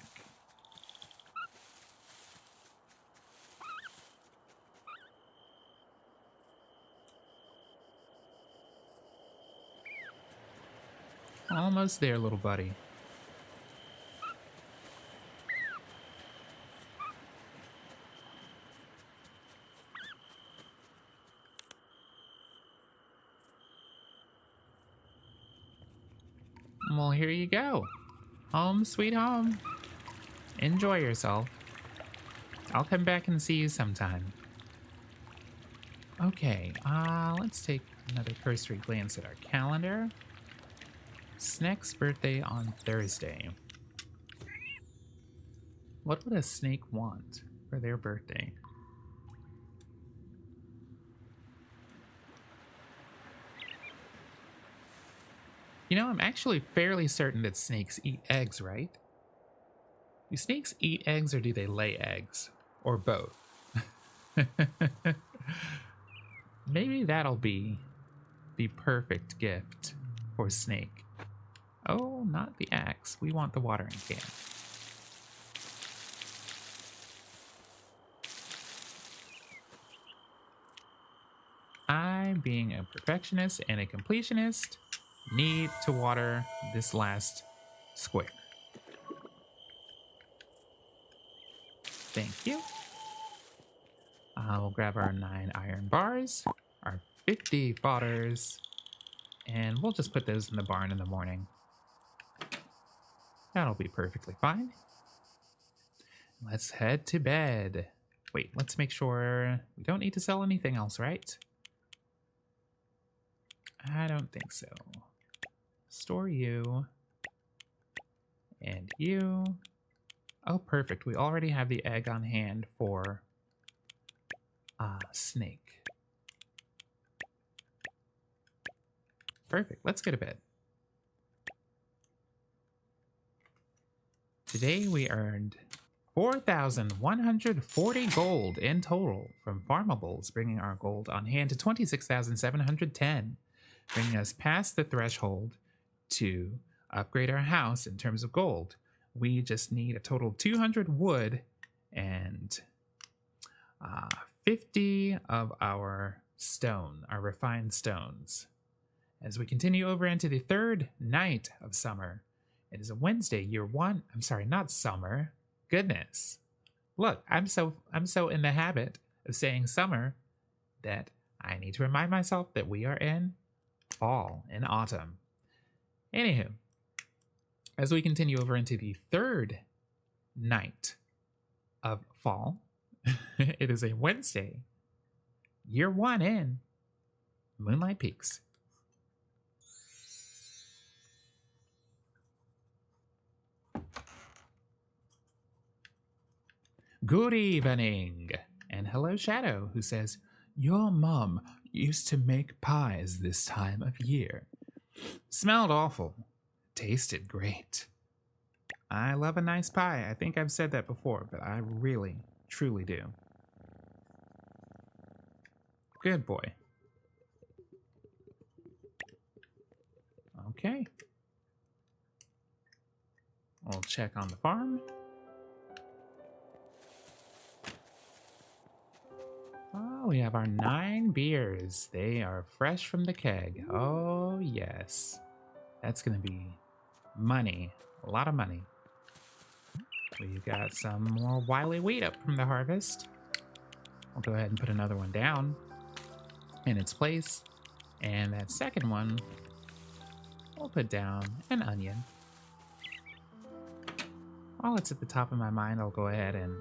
Almost there, little buddy. Well, here you go. Home sweet home. Enjoy yourself. I'll come back and see you sometime. Okay, let's take another cursory glance at our calendar. Snake's birthday on Thursday. What would a snake want for their birthday? You know, I'm actually fairly certain that snakes eat eggs, right? Do snakes eat eggs or do they lay eggs? Or both? Maybe that'll be the perfect gift for Snake. Oh, not the axe. We want the watering can. I, being a perfectionist and a completionist, need to water this last square. Thank you. We'll grab our 9 iron bars, our 50 fodders, and we'll just put those in the barn in the morning. That'll be perfectly fine. Let's head to bed. Wait, let's make sure we don't need to sell anything else, right? I don't think so. Store you. And you. Oh, perfect. We already have the egg on hand for snake. Perfect. Let's go to bed. Today we earned 4,140 gold in total from farmables, bringing our gold on hand to 26,710, bringing us past the threshold to upgrade our house in terms of gold. We just need a total of 200 wood and 50 of our stone, our refined stones. As we continue over into the third night of summer, it is a Wednesday, year 1. I'm sorry, not summer. Goodness. Look, I'm so in the habit of saying summer that I need to remind myself that we are in fall, in autumn. Anywho, as we continue over into the third night of fall, it is a Wednesday, year 1 in Moonlight Peaks. Good evening, and hello Shadow, who says, your mum used to make pies this time of year. Smelled awful, tasted great. I love a nice pie. I think I've said that before, but I really, truly do. Good boy. Okay. We'll check on the farm. Oh, we have our 9 beers. They are fresh from the keg. Oh, yes. That's going to be money. A lot of money. We've got some more wily wheat up from the harvest. I'll go ahead and put another one down in its place. And that second one, we'll put down an onion. While it's at the top of my mind, I'll go ahead and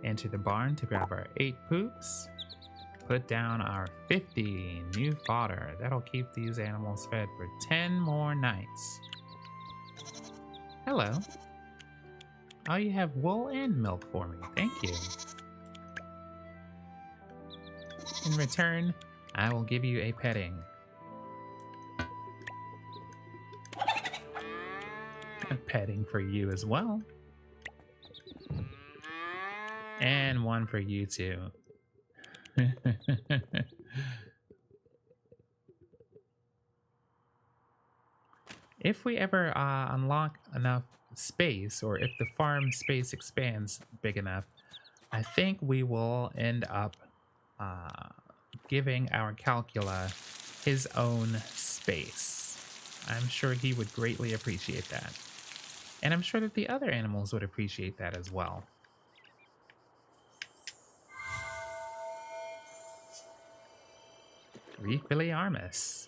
enter the barn to grab our 8 poops. Put down our 50 new fodder. That'll keep these animals fed for 10 more nights. Hello. Oh, you have wool and milk for me. Thank you. In return, I will give you a petting. A petting for you as well. And one for you too. If we ever unlock enough space, or if the farm space expands big enough, I think we will end up giving our Calcula his own space. I'm sure he would greatly appreciate that. And I'm sure that the other animals would appreciate that as well. Requiliarmus.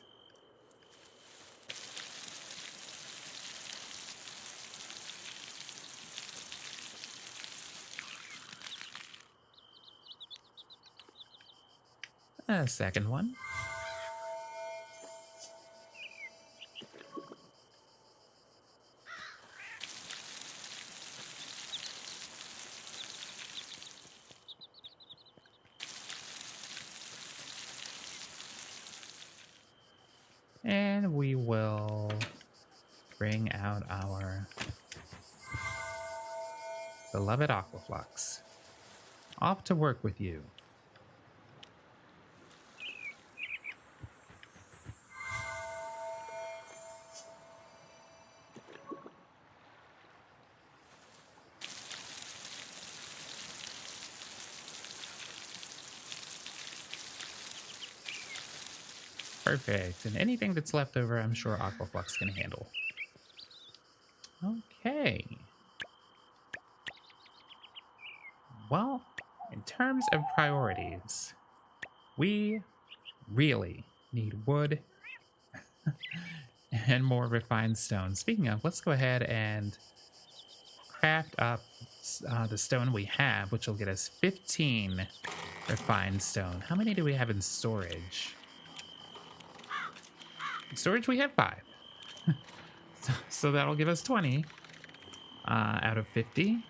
A second one. And we will bring out our beloved Aquaflux. Off to work with you. Perfect. And anything that's left over, I'm sure Aquaflux can handle. Okay. Well, terms of priorities, we really need wood and more refined stone. Speaking of, let's go ahead and craft up the stone we have, which will get us 15 refined stone. How many do we have in storage? In storage, we have 5. So that'll give us 20 out of 50.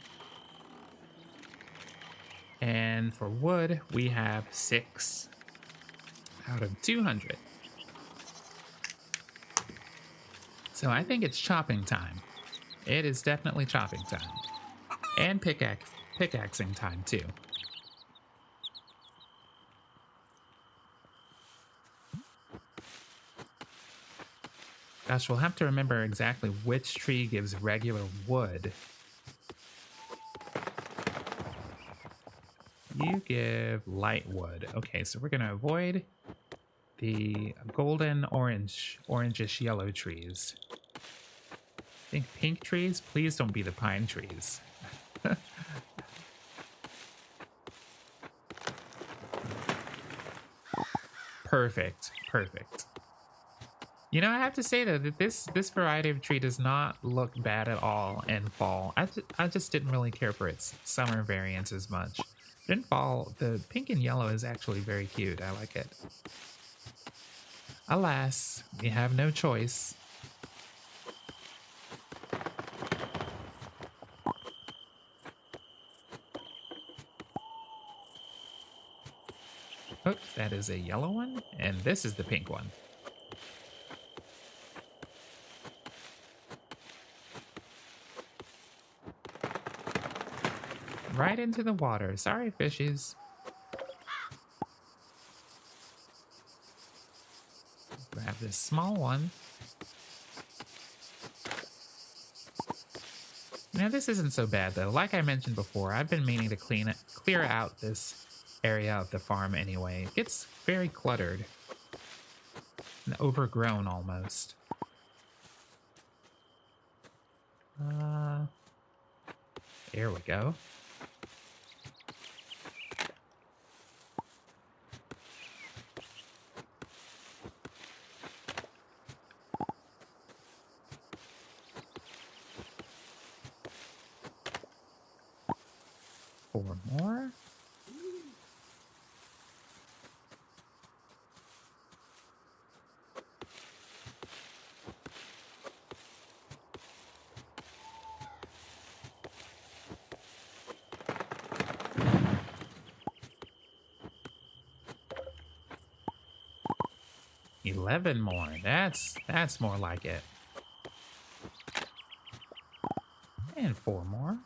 And for wood, we have 6 out of 200. So I think it's chopping time. It is definitely chopping time. And pickaxing time, too. Gosh, we'll have to remember exactly which tree gives regular wood. You give light wood. Okay, so we're going to avoid the golden orangish yellow trees. I think pink trees, please don't be the pine trees. Perfect. You know, I have to say though that this variety of tree does not look bad at all in fall. I just didn't really care for its summer variants as much. But in fall, the pink and yellow is actually very cute. I like it. Alas, we have no choice. Oh, that is a yellow one, and this is the pink one. Right into the water. Sorry, fishies. Grab this small one. Now, this isn't so bad, though. Like I mentioned before, I've been meaning to clear out this area of the farm anyway. It gets very cluttered and overgrown almost. There we go. Four more. $11 more. That's more like it. And 4 more.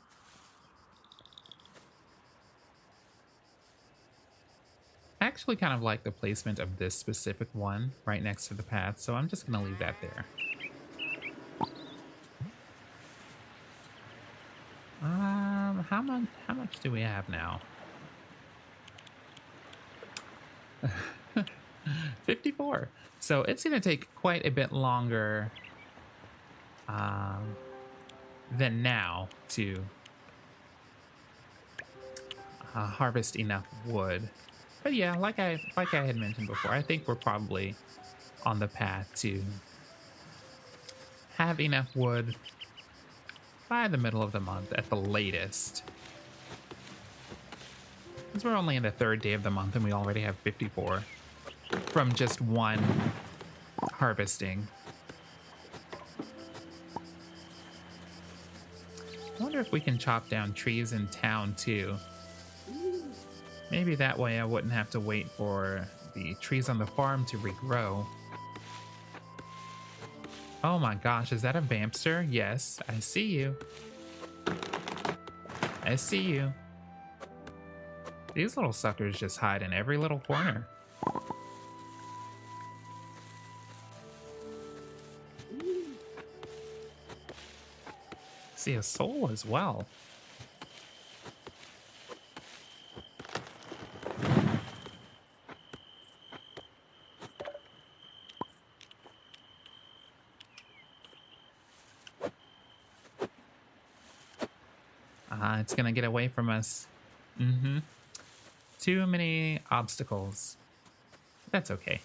I actually kind of like the placement of this specific one right next to the path, so I'm just gonna leave that there. How much do we have now? 54. So it's gonna take quite a bit longer than now to harvest enough wood. But yeah, like I had mentioned before, I think we're probably on the path to have enough wood by the middle of the month at the latest. Because we're only in the 3rd day of the month and we already have 54 from just one harvesting. I wonder if we can chop down trees in town too. Maybe that way I wouldn't have to wait for the trees on the farm to regrow. Oh my gosh, is that a vampster? Yes, I see you. I see you. These little suckers just hide in every little corner. See a soul as well. It's gonna get away from us. Too many obstacles. That's okay.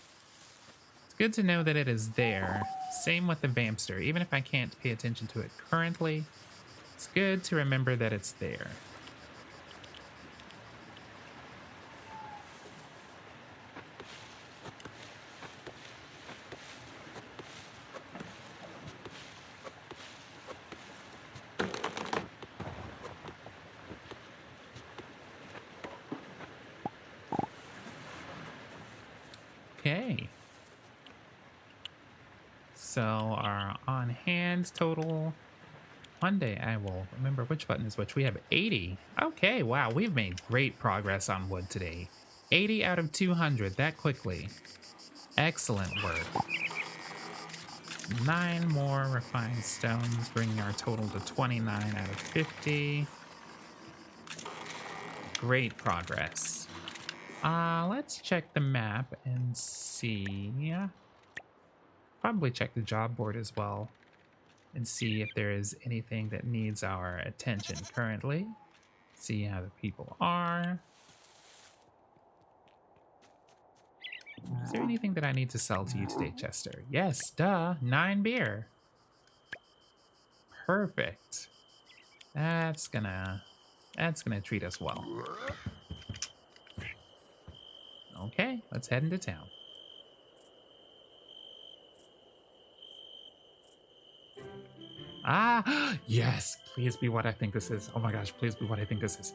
It's good to know that it is there. Same with the Vampster. Even if I can't pay attention to it currently, it's good to remember that it's there. Okay. So our on hand total. One day I will remember which button is which. We have 80. Okay, wow, we've made great progress on wood today. 80 out of 200 that quickly. Excellent work. 9 more refined stones, bringing our total to 29 out of 50. Great progress. Let's check the map and see. Yeah. Probably check the job board as well and see if there is anything that needs our attention currently. See how the people are. Is there anything that I need to sell to you today, Chester? Yes, duh. 9 beer. Perfect. That's gonna treat us well. Okay, let's head into town. Ah, yes, please be what I think this is. Oh my gosh, please be what I think this is.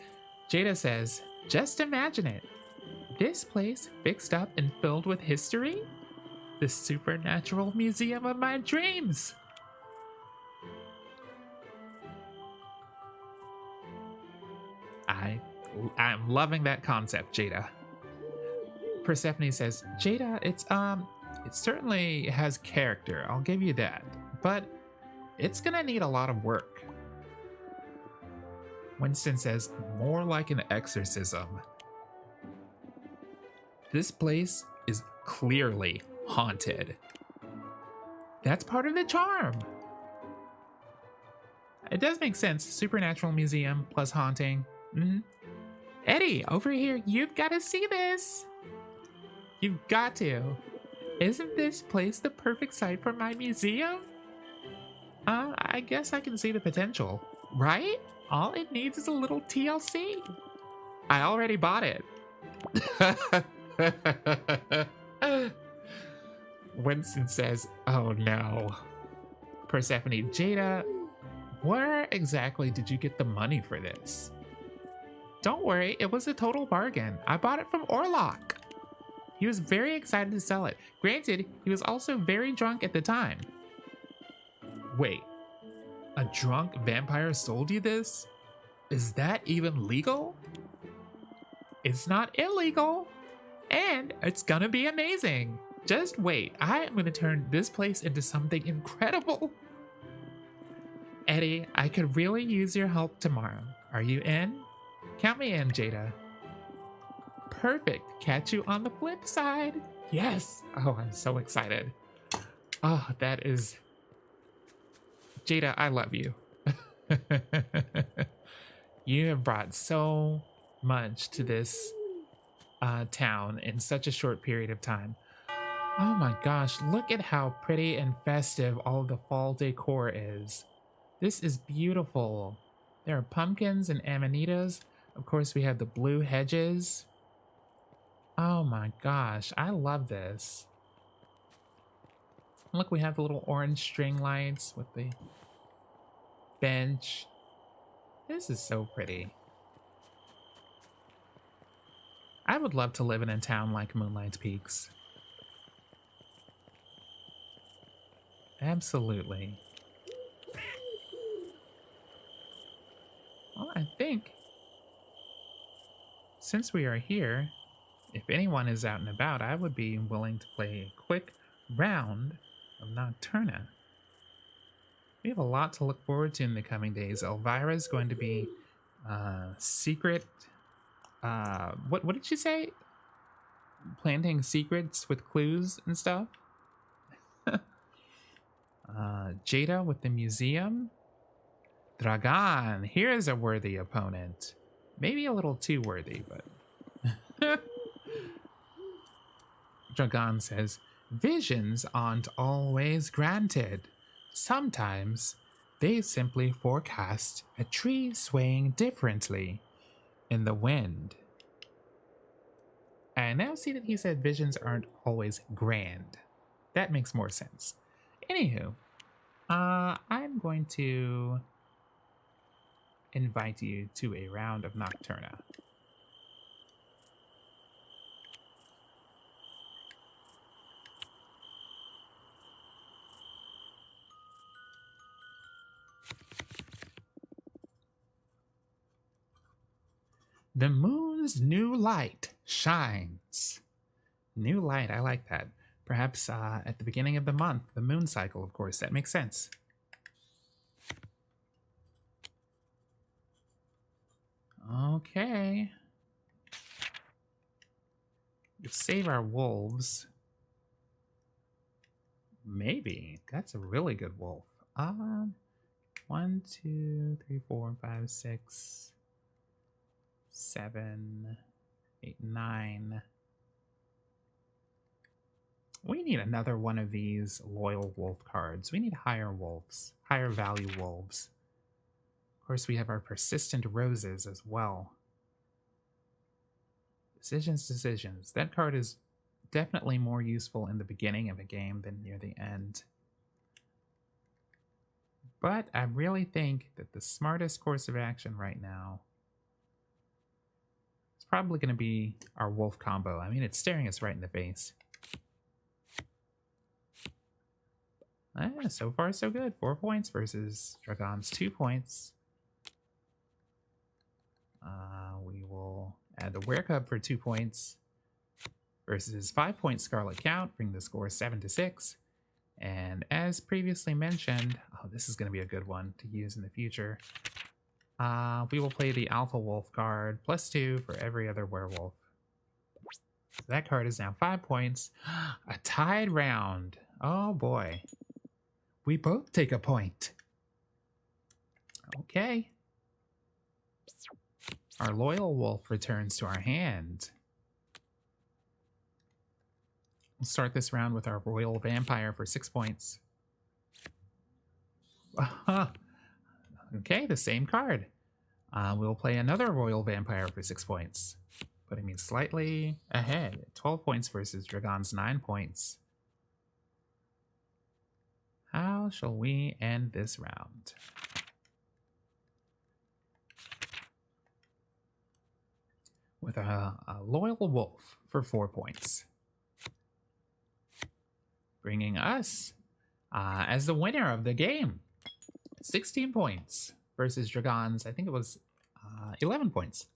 Jada says, just imagine it. This place fixed up and filled with history? The supernatural museum of my dreams. I'm loving that concept, Jada. Persephone says, Jada, it certainly has character. I'll give you that. But it's gonna need a lot of work. Winston says, more like an exorcism. This place is clearly haunted. That's part of the charm. It does make sense. Supernatural museum plus haunting. Eddie, over here, you've got to see this. You've got to. Isn't this place the perfect site for my museum? I guess I can see the potential, right? All it needs is a little TLC. I already bought it. Winston says, oh no. Persephone, Jada, where exactly did you get the money for this? Don't worry, it was a total bargain. I bought it from Orlok. He was very excited to sell it. Granted, he was also very drunk at the time. Wait, a drunk vampire sold you this? Is that even legal? It's not illegal, and it's gonna be amazing. Just wait, I am gonna turn this place into something incredible. Eddie, I could really use your help tomorrow. Are you in? Count me in, Jada. Perfect. Catch you on the flip side. Yes. Oh, I'm so excited. Oh, that is... Jada, I love you. You have brought so much to this town in such a short period of time. Oh my gosh, look at how pretty and festive all of the fall decor is. This is beautiful. There are pumpkins and amanitas. Of course, we have the blue hedges. Oh my gosh, I love this. Look, we have the little orange string lights with the bench. This is so pretty. I would love to live in a town like Moonlight Peaks. Absolutely. Well, I think since we are here, if anyone is out and about, I would be willing to play a quick round of Nocturna. We have a lot to look forward to in the coming days. Elvira is going to be secret. What did she say? Planting secrets with clues and stuff. Jada with the museum. Dragan, here is a worthy opponent. Maybe a little too worthy, but Dragon says, visions aren't always granted. Sometimes they simply forecast a tree swaying differently in the wind. I now see that he said visions aren't always grand. That makes more sense. Anywho, I'm going to invite you to a round of Nocturna. The moon's new light shines. New light, I like that. Perhaps at the beginning of the month, the moon cycle, of course, that makes sense. Okay. Let's save our wolves. Maybe. That's a really good wolf. 1, 2, 3, 4, 5, 6, 7, 8, 9. We need another one of these loyal wolf cards. We need higher wolves, higher value wolves. Of course, we have our persistent roses as well. Decisions, decisions. That card is definitely more useful in the beginning of a game than near the end. But I really think that the smartest course of action right now is probably going to be our wolf combo. I mean, it's staring us right in the face. So far, so good. 4 points versus Dragon's 2 points. We will add the Werecub for 2 points versus 5 point Scarlet Count, bring the score 7 to 6. And as previously mentioned, oh, this is going to be a good one to use in the future. We will play the Alpha Wolf card, +2 for every other werewolf. So that card is now 5 points. A tied round. Oh boy. We both take a point. Okay. Our loyal wolf returns to our hand. We'll start this round with our royal vampire for 6 points. Okay, the same card. We'll play another royal vampire for 6 points, putting me slightly ahead. 12 points versus Dragon's 9 points. How shall we end this round? With a loyal wolf for 4 points. Bringing us as the winner of the game. 16 points versus Dragon's, I think it was 11 points.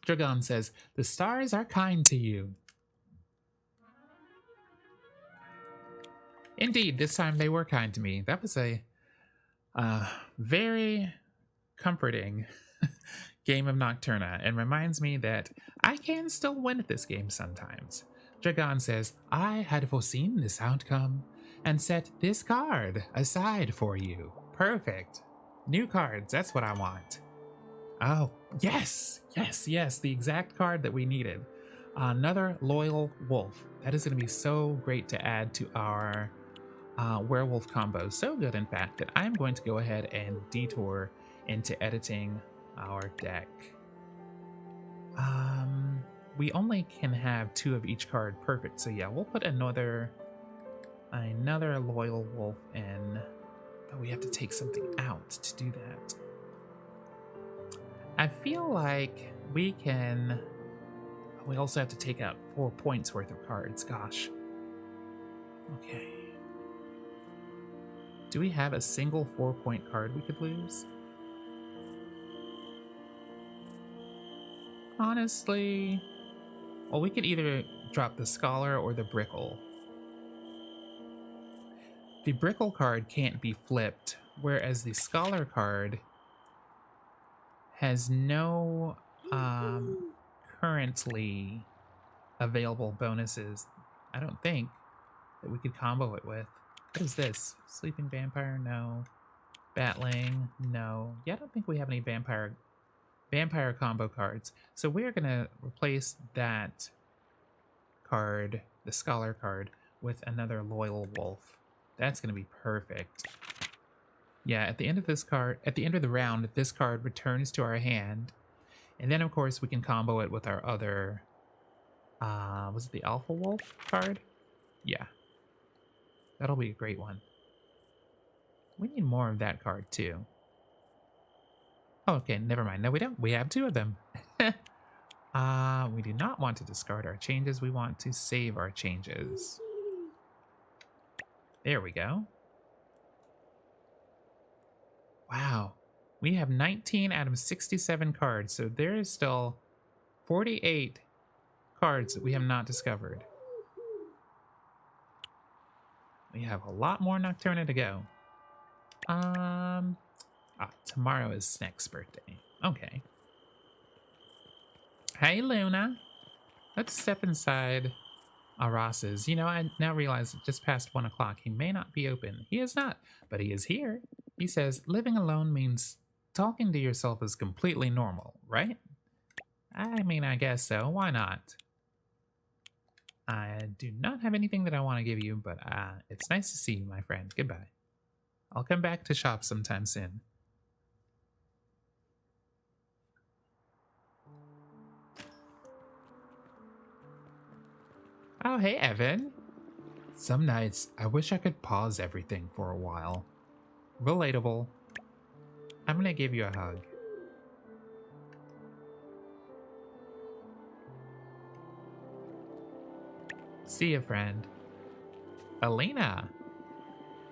Dragon says, the stars are kind to you. Indeed, this time they were kind to me. That was a very comforting game of Nocturna and reminds me that I can still win at this game sometimes. Dragon says, I had foreseen this outcome and set this card aside for you. Perfect. New cards, that's what I want. Oh, yes, yes, yes, the exact card that we needed. Another loyal wolf. That is going to be so great to add to our werewolf combo. So good, in fact, that I'm going to go ahead and detour into editing our deck. We only can have 2 of each card. Perfect. So yeah, we'll put another loyal wolf in, but we have to take something out to do that. I feel like we also have to take out 4 points worth of cards. Gosh. Okay. Do we have a single 4-point card we could lose? Honestly, well, we could either drop the Scholar or the Brickle. The Brickle card can't be flipped, whereas the Scholar card has no currently available bonuses, I don't think, that we could combo it with. What is this? Sleeping Vampire? No. Batling? No. Yeah, I don't think we have any vampire vampire combo cards. So we're going to replace that card, the scholar card, with another loyal wolf. That's going to be perfect. Yeah, at the end of the round, this card returns to our hand. And then, of course, we can combo it with our other, was it the Alpha Wolf card? Yeah. That'll be a great one. We need more of that card, too. Oh, okay, never mind. No, we don't. We have 2 of them. We do not want to discard our changes. We want to save our changes. There we go. Wow. We have 19 out of 67 cards, so there is still 48 cards that we have not discovered. We have a lot more Nocturna to go. Tomorrow is Snack's birthday. Okay. Hey, Luna. Let's step inside Aras's. You know, I now realize that just past 1 o'clock, he may not be open. He is not, but he is here. He says, living alone means talking to yourself is completely normal, right? I mean, I guess so. Why not? I do not have anything that I want to give you, but it's nice to see you, my friend. Goodbye. I'll come back to shop sometime soon. Oh, hey, Evan. Some nights, I wish I could pause everything for a while. Relatable. I'm gonna give you a hug. See ya, friend. Alina.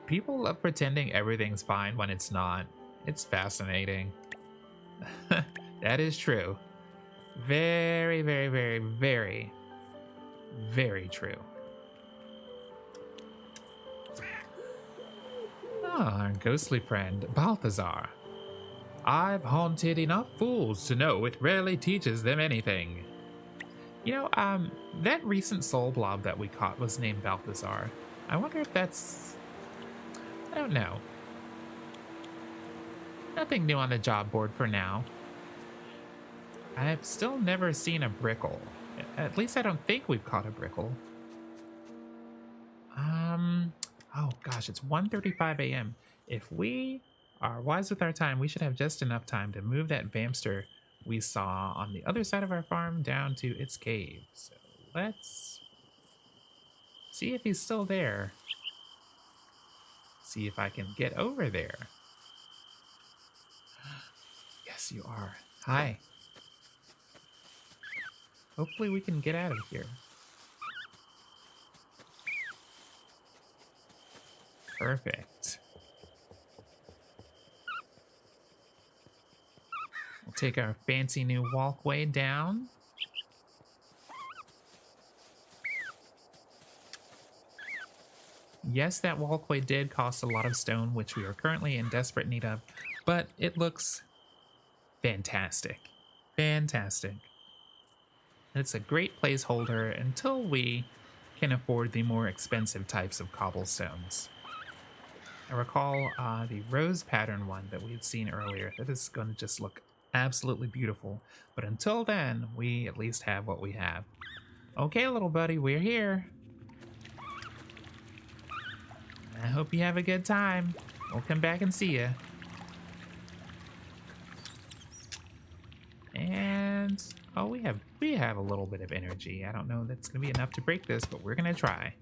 People love pretending everything's fine when it's not. It's fascinating. That is true. Very, very, very, very, very true. Our ghostly friend, Balthazar. I've haunted enough fools to know it rarely teaches them anything. You know, that recent soul blob that we caught was named Balthazar. I wonder if that's... I don't know. Nothing new on the job board for now. I've still never seen a brickle. At least I don't think we've caught a brickle. Oh gosh, it's 1:35 a.m. If we are wise with our time, we should have just enough time to move that Vamster we saw on the other side of our farm down to its cave. So let's see if he's still there. See if I can get over there. Yes, you are. Hi. Hopefully we can get out of here. Perfect. We'll take our fancy new walkway down. Yes, that walkway did cost a lot of stone, which we are currently in desperate need of, but it looks fantastic. Fantastic. It's a great placeholder until we can afford the more expensive types of cobblestones. I recall the rose pattern one that we had seen earlier. That is going to just look absolutely beautiful. But until then, we at least have what we have. Okay, little buddy, we're here. I hope you have a good time. We'll come back and see you. And oh, we have a little bit of energy. I don't know if that's gonna be enough to break this, but we're gonna try.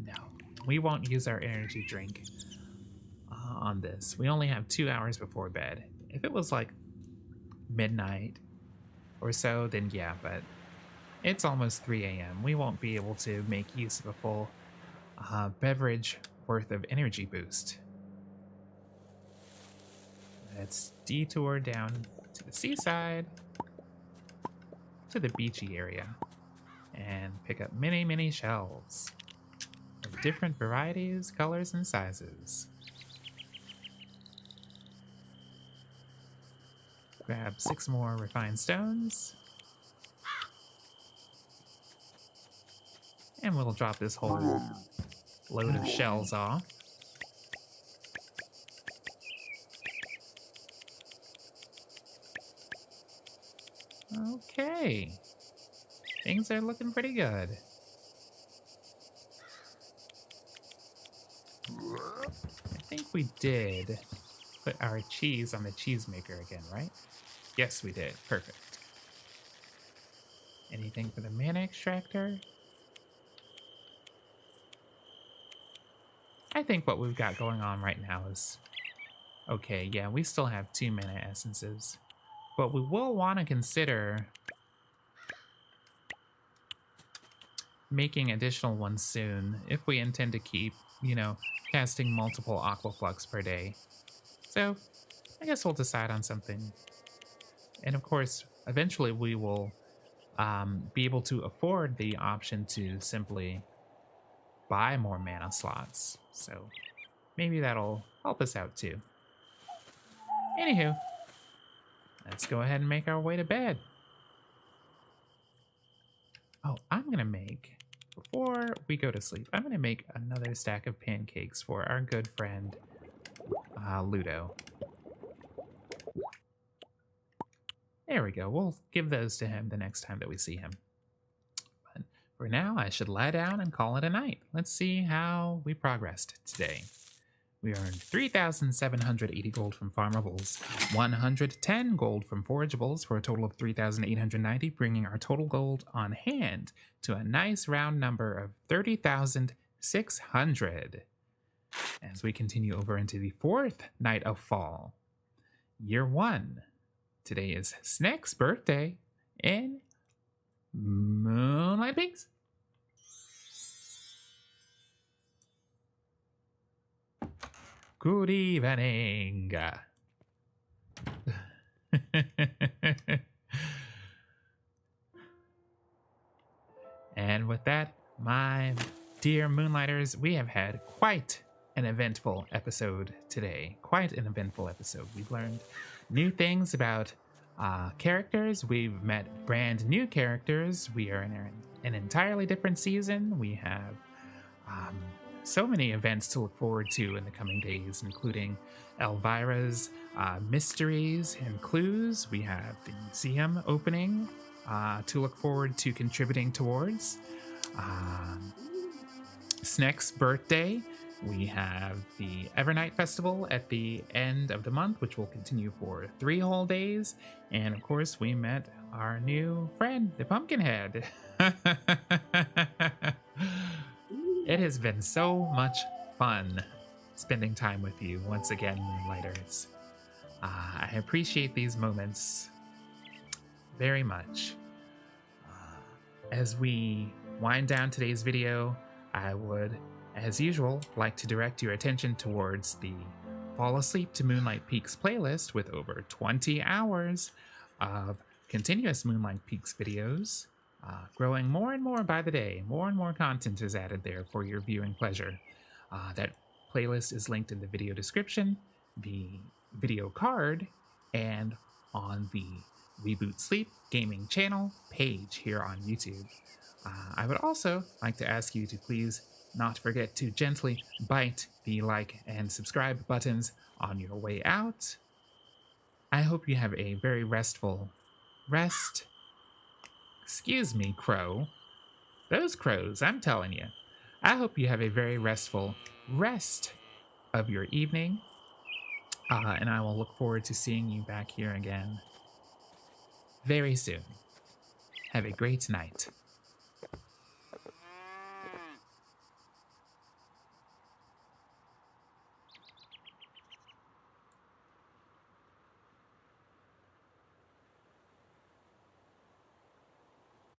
No, we won't use our energy drink on this. We only have 2 hours before bed. If it was like midnight or so, then yeah, but it's almost 3 a.m. We won't be able to make use of a full beverage worth of energy boost. Let's detour down to the seaside, to the beachy area, and pick up many, many shells of different varieties, colors, and sizes. Grab 6 more refined stones. And we'll drop this whole load of shells off. Okay. Things are looking pretty good. I think we did put our cheese on the cheese maker again, right? Yes, we did. Perfect. Anything for the mana extractor? I think what we've got going on right now is okay. Yeah, we still have 2 mana essences, but we will want to consider making additional ones soon if we intend to keep, casting multiple Aquaflux per day. So I guess we'll decide on something. And of course, eventually we will be able to afford the option to simply buy more mana slots. So maybe that'll help us out too. Anywho, let's go ahead and make our way to bed. Oh, I'm going to make, before we go to sleep, I'm going to make another stack of pancakes for our good friend, Ludo. There we go. We'll give those to him the next time that we see him. But for now, I should lie down and call it a night. Let's see how we progressed today. We earned 3,780 gold from farmables, 110 gold from forageables for a total of 3,890, bringing our total gold on hand to a nice round number of 30,600. As we continue over into the 4th night of fall, year 1. Today is Snake's birthday in Moonlight Peaks. Good evening. And with that, my dear Moonlighters, we have had quite an eventful episode today. Quite an eventful episode. We've learned new things about characters. We've met brand new characters. We are in an entirely different season. We have so many events to look forward to in the coming days, including Elvira's mysteries and clues. We have the museum opening to look forward to contributing towards. Sneck's birthday. We have the Evernight Festival at the end of the month, which will continue for 3 whole days. And of course, we met our new friend, the Pumpkinhead. It has been so much fun spending time with you once again, Moonlighters. I appreciate these moments very much. As we wind down today's video, I would, as usual, like to direct your attention towards the Fall Asleep to Moonlight Peaks playlist with over 20 hours of continuous Moonlight Peaks videos. Growing more and more by the day. More and more content is added there for your viewing pleasure. That playlist is linked in the video description, the video card, and on the Reboot Sleep Gaming channel page here on YouTube. I would also like to ask you to please not forget to gently bite the like and subscribe buttons on your way out. I hope you have a very restful rest. Excuse me, crow. Those crows, I'm telling you. I hope you have a very restful rest of your evening. And I will look forward to seeing you back here again very soon. Have a great night.